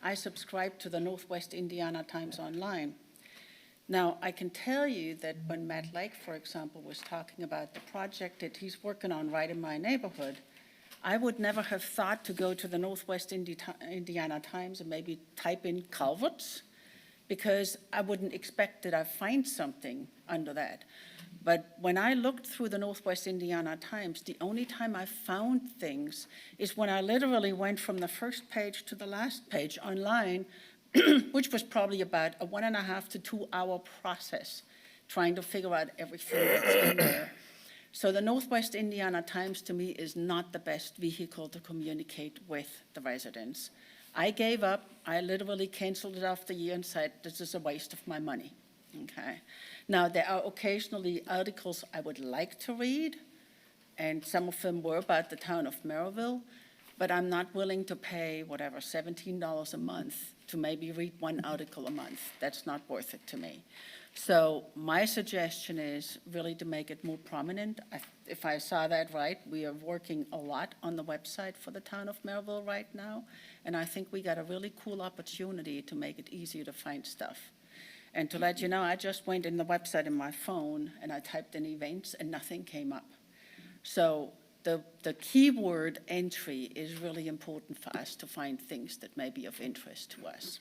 I subscribe to the Northwest Indiana Times Online. Now, I can tell you that when Matt Lake, for example, was talking about the project that he's working on right in my neighborhood, I would never have thought to go to the Northwest Indiana Times and maybe type in culverts, because I wouldn't expect that I'd find something under that. But when I looked through the Northwest Indiana Times, the only time I found things is when I literally went from the first page to the last page online, which was probably about a 1.5 to 2 hour process, trying to figure out everything that's in there. So the Northwest Indiana Times, to me, is not the best vehicle to communicate with the residents. I gave up. I literally canceled it after a year and said, this is a waste of my money, okay? Now, there are occasionally articles I would like to read, and some of them were about the town of Merrillville, but I'm not willing to pay, whatever, $17 a month to maybe read one article a month. That's not worth it to me. So my suggestion is really to make it more prominent. If I saw that right, we are working a lot on the website for the town of Merrillville right now, and I think we got a really cool opportunity to make it easier to find stuff. And to let you know, I just went in the website in my phone and I typed in events and nothing came up. So the keyword entry is really important for us to find things that may be of interest to us.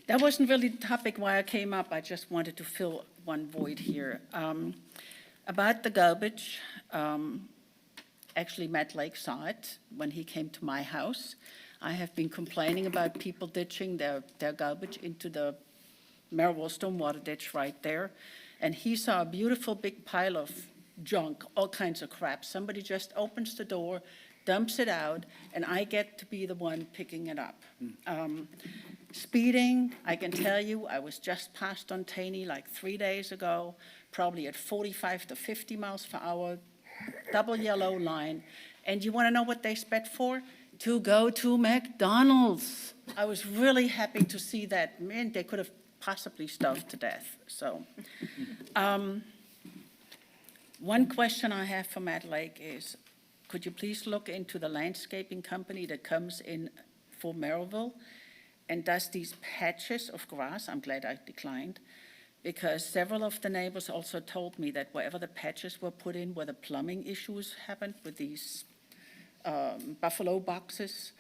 That wasn't really the topic why I came up. I just wanted to fill one void here. About the garbage, actually Matt Lake saw it when he came to my house. I have been complaining about people ditching their garbage into the Merrillville stormwater ditch right there. And he saw a beautiful big pile of junk, all kinds of crap. Somebody just opens the door, dumps it out, and I get to be the one picking it up. Speeding, I can tell you, I was just passed on Taney like 3 days ago, probably at 45 to 50 miles per hour, double yellow line. And you want to know what they sped for? To go to McDonald's. I was really happy to see that. Man, they could have possibly starved to death. So, one question I have for Matt Lake is, could you please look into the landscaping company that comes in for Merrillville and does these patches of grass? I'm glad I declined, because several of the neighbors also told me that wherever the patches were put in, where the plumbing issues happened with these buffalo boxes,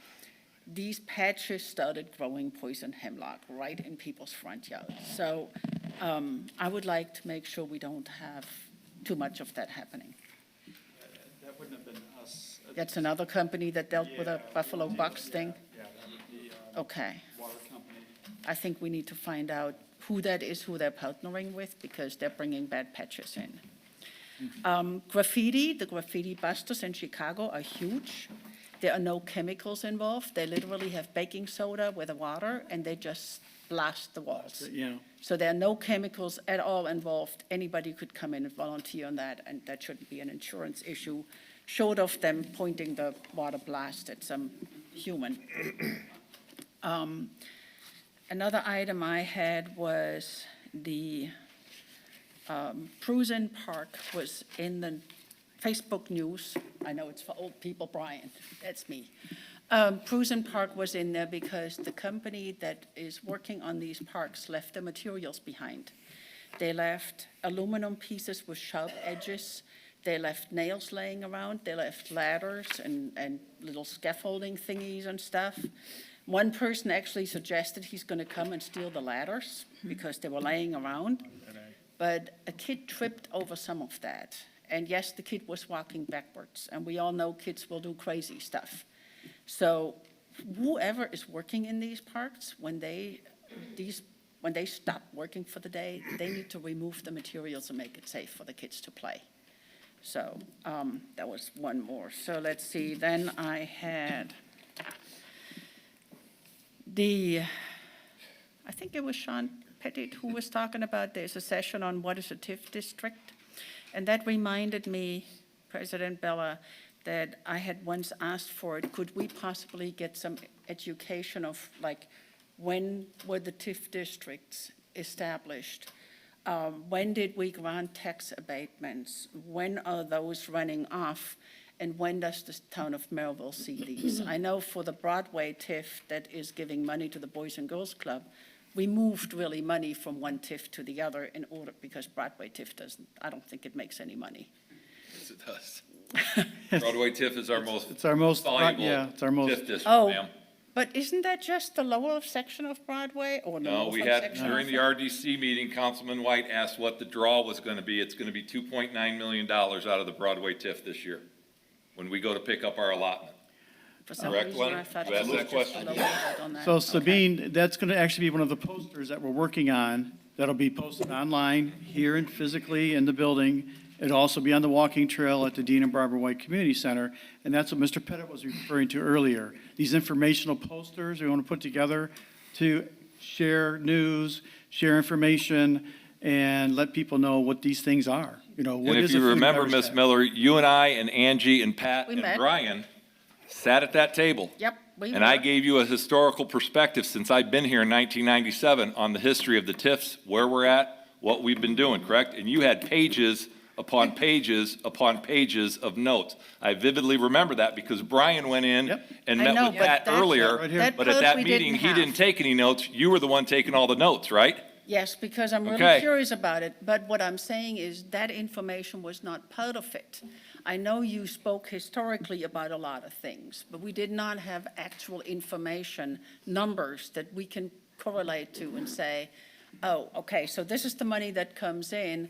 these patches started growing poison hemlock right in people's front yards. So I would like to make sure we don't have too much of that happening. That wouldn't have been us. That's another company that dealt with a buffalo box thing? Yeah, that would be Okay. water company. I think we need to find out who that is, who they're partnering with, because they're bringing bad patches in. Graffiti, the graffiti busters in Chicago are huge. There are no chemicals involved. They literally have baking soda with the water, and they just blast the walls. Yeah. So there are no chemicals at all involved. Anybody could come in and volunteer on that, and that shouldn't be an insurance issue, short of them pointing the water blast at some human. Another item I had was the Prusen Park was in the Facebook news. I know it's for old people, Brian, that's me. Prusen Park was in there because the company that is working on these parks left the materials behind. They left aluminum pieces with sharp edges. They left nails laying around. They left ladders and little scaffolding thingies and stuff. One person actually suggested he's going to come and steal the ladders because they were laying around. But a kid tripped over some of that. And yes, the kid was walking backwards. And we all know kids will do crazy stuff. So whoever is working in these parks, when they stop working for the day, they need to remove the materials and make it safe for the kids to play. So that was one more. So let's see. Then I had I think it was Sean Pettit who was talking about there's a session on what is a TIF district. And that reminded me, President Bella, that I had once asked for it. Could we possibly get some education of like when were the TIF districts established? When did we grant tax abatements? When are those running off? And when does the town of Merrillville see these? I know for the Broadway TIF that is giving money to the Boys and Girls Club, we moved really money from one TIF to the other in order, because Broadway TIF doesn't, I don't think it makes any money. Yes, it does. Broadway TIF is our most It's our most, valuable yeah, it's our most. TIF district, Oh, ma'am. but isn't that just the lower section of Broadway or the No, northern we had, section? during the RDC meeting, Councilman White asked what the draw was gonna be. It's gonna be $2.9 million out of the Broadway TIF this year, when we go to pick up our allotment. For some Correct, reason, Glenn? I thought You it asked was that just question? the lower bit on that. So Okay. Sabine, that's going to actually be one of the posters that we're working on, that'll be posted online here and physically in the building. It'll also be on the walking trail at the Dean and Barbara White Community Center, and that's what Mr. Pettit was referring to earlier. These informational posters we want to put together to share news, share information, and let people know what these things are. You know, what And if is a you food and remember, beverage Ms. tax? Miller, you and I and Angie and Pat We and met. Brian sat at that table. Yep. we And I were. gave you a historical perspective since I've been here in 1997 on the history of the TIFs, where we're at, what we've been doing, correct? And you had pages upon pages upon pages of notes. I vividly remember that because Brian went in Yep. and I met know, with but Pat that's- earlier, Right here. that but at part that we meeting, didn't he have. didn't take any notes. You were the one taking all the notes, right? Yes, because I'm really Okay. curious about it, but what I'm saying is that information was not part of it. I know you spoke historically about a lot of things, but we did not have actual information, numbers that we can correlate to and say, oh, okay, so this is the money that comes in,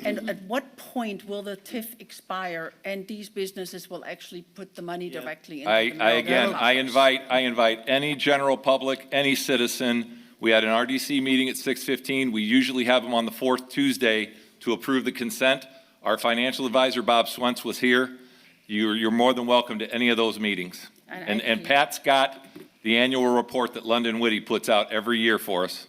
and at what point will the TIF expire and these businesses will actually put the money directly into the Merrillville coffers? I invite any general public, any citizen. We had an RDC meeting at 6:15. We usually have them on the fourth Tuesday to approve the consent. Our financial advisor, Bob Swentz, was here. You're more than welcome to any of those meetings. And Pat's got the annual report that London Whitty puts out every year for us.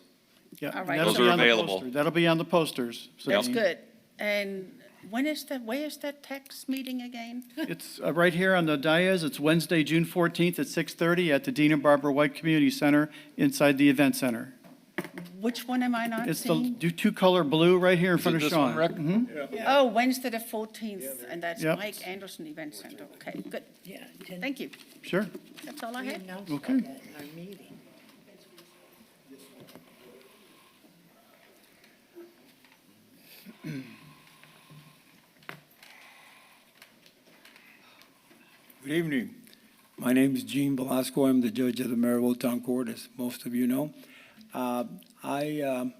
Yeah, All and right, that'll Those be are on the available. poster. That'll be on the posters. That's Sabine. good. And where is that tax meeting again? It's right here on the dais. It's Wednesday, June 14th at 6:30 at the Dean and Barbara White Community Center inside the Event Center. Which one am I not It's seeing? the two-color blue right here in front of this Sean. one, Rick? Mhm. Oh, Wednesday the 14th, and that's Yep. Mike Anderson Event Center. Okay, good. Yeah. Thank you. Sure. That's all I had. Okay. Our meeting. Good evening. My name is Gene Velasco. I'm the judge of the Merrillville Town Court, as most of you know. I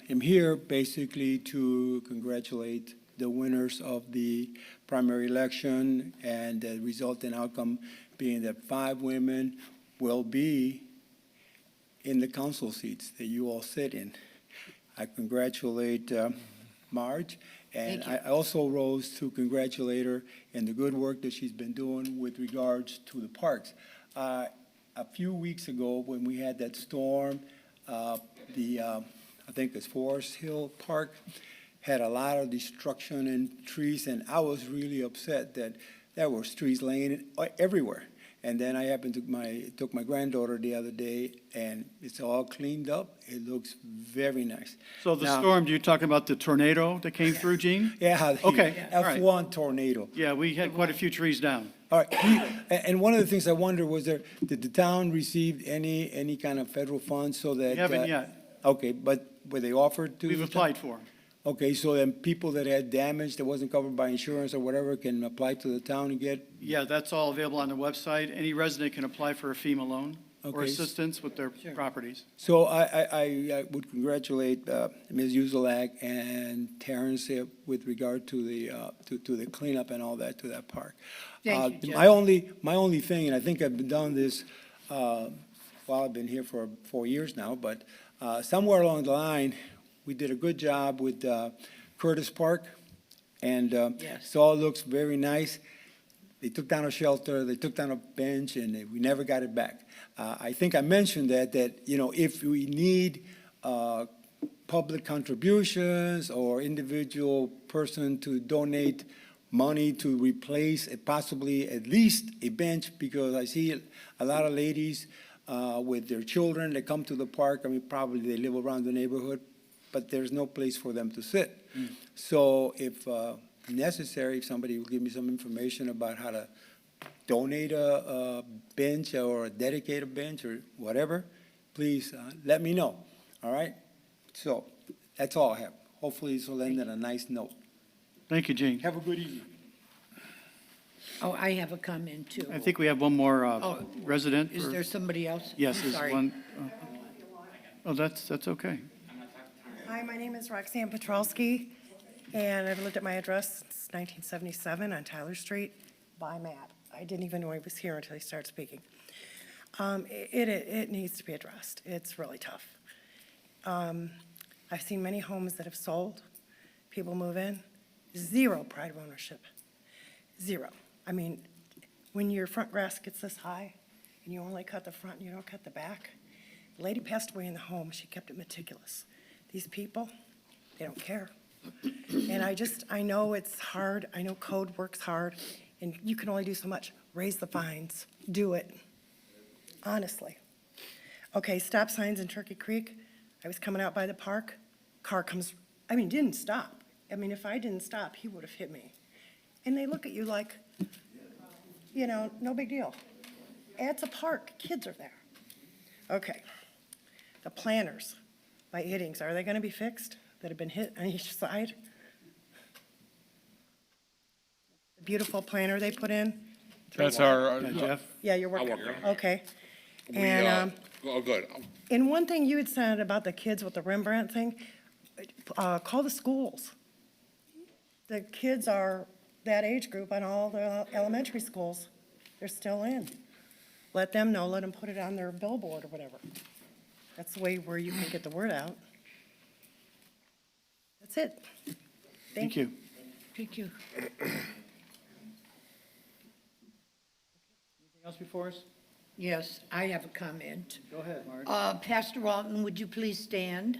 am here basically to congratulate the winners of the primary election and the resulting outcome being that 5 women will be in the council seats that you all sit in. I congratulate Marge, and I also rose to congratulate her in the good work that she's been doing with regards to the parks. A few weeks ago, when we had that storm, I think it's Forest Hill Park, had a lot of destruction and trees, and I was really upset that there were trees laying everywhere. And then I happened to took my granddaughter the other day, and it's all cleaned up. It looks very nice. So the Now- storm, you're talking about the tornado that came through, Gene? Yeah. Okay, all right. F1 tornado. Yeah, we had quite a few trees down. All right, and one of the things I wonder was did the town receive any kind of federal funds so that? We haven't yet. Okay, but were they offered to? We've the applied town? for them. Okay, so then people that had damage that wasn't covered by insurance or whatever can apply to the town and get? Yeah, that's all available on the website. Any resident can apply for a FEMA loan or Okay. assistance with their properties. So I would congratulate Ms. Uzelak and Terrence with regard to the cleanup and all that to that park. Thank you, My only thing, and I think I've been doing this, well, I've been here for 4 years now, but somewhere along the line, we did a good job with Curtis Park, and Yes. so it all looks very nice. They took down a shelter, they took down a bench, and we never got it back. I think I mentioned that if we need public contributions or individual person to donate money to replace possibly at least a bench, because I see a lot of ladies with their children that come to the park. I mean, probably they live around the neighborhood, but there's no place for them to sit. So if necessary, if somebody will give me some information about how to donate a bench or dedicate a bench or whatever, please let me know, all right? So that's all I have. Hopefully this will end on a nice note. Thank you, Gene. Have a good evening. Oh, I have a comment too. I think we have one more Oh, resident. Is for- there somebody else? Yes, I'm there's sorry. one. Oh, that's okay. Hi, my name is Roxanne Petrowski, and I've lived at my address since 1977 on Tyler Street by Matt. I didn't even know he was here until he started speaking. It needs to be addressed. It's really tough. I've seen many homes that have sold, people move in, zero pride of ownership, zero. I mean, when your front grass gets this high and you only cut the front and you don't cut the back, the lady passed away in the home, she kept it meticulous. These people, they don't care. And I know it's hard, I know code works hard, and you can only do so much. Raise the fines, do it, honestly. Okay, stop signs in Turkey Creek, I was coming out by the park, car comes, didn't stop. If I didn't stop, he would have hit me. And they look at you like, no big deal. It's a park, kids are there. Okay, the planters by Iddings, are they gonna be fixed that have been hit on each side? The beautiful planter they put in? That's our, Jeff? Yeah, you're working, I'll work on it. okay. We, And, good. and one thing you had said about the kids with the Rembrandt thing, call the schools. The kids are that age group on all the elementary schools. They're still in. Let them know, let them put it on their billboard or whatever. That's the way where you can get the word out. That's it. Thank you. Thank you. Anything else before us? Yes, I have a comment. Go ahead, Marge. Pastor Walton, would you please stand?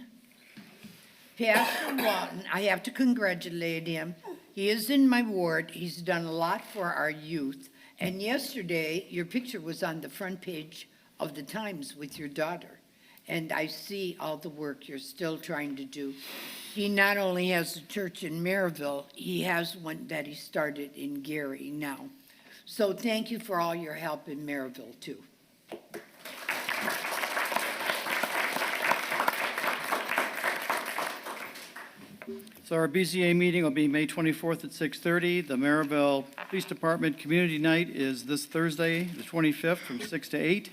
Pastor Walton, I have to congratulate him. He is in my ward. He's done a lot for our youth. And yesterday, your picture was on the front page of the Times with your daughter. And I see all the work you're still trying to do. He not only has a church in Merrillville, he has one that he started in Gary now. So thank you for all your help in Merrillville, too. So our BZA meeting will be May 24th at 6:30. The Merrillville Police Department Community Night is this Thursday, the 25th, from 6 to 8.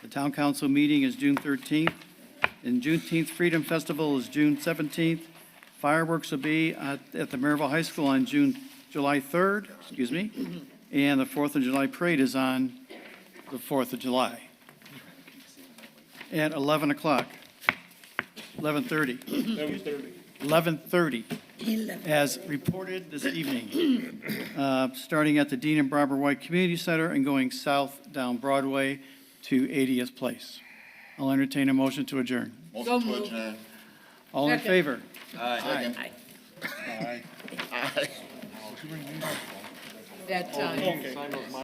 The Town Council meeting is June 13th. And Juneteenth Freedom Festival is June 17th. Fireworks will be at the Merrillville High School on July 3rd, and the 4th of July Parade is on the 4th of July at 11 o'clock, 11:30. 11:30, as reported this evening, starting at the Dean and Barbara White Community Center and going south down Broadway to 80th Place. I'll entertain a motion to adjourn. So moved. All in Second. favor? Aye. Aye. That time.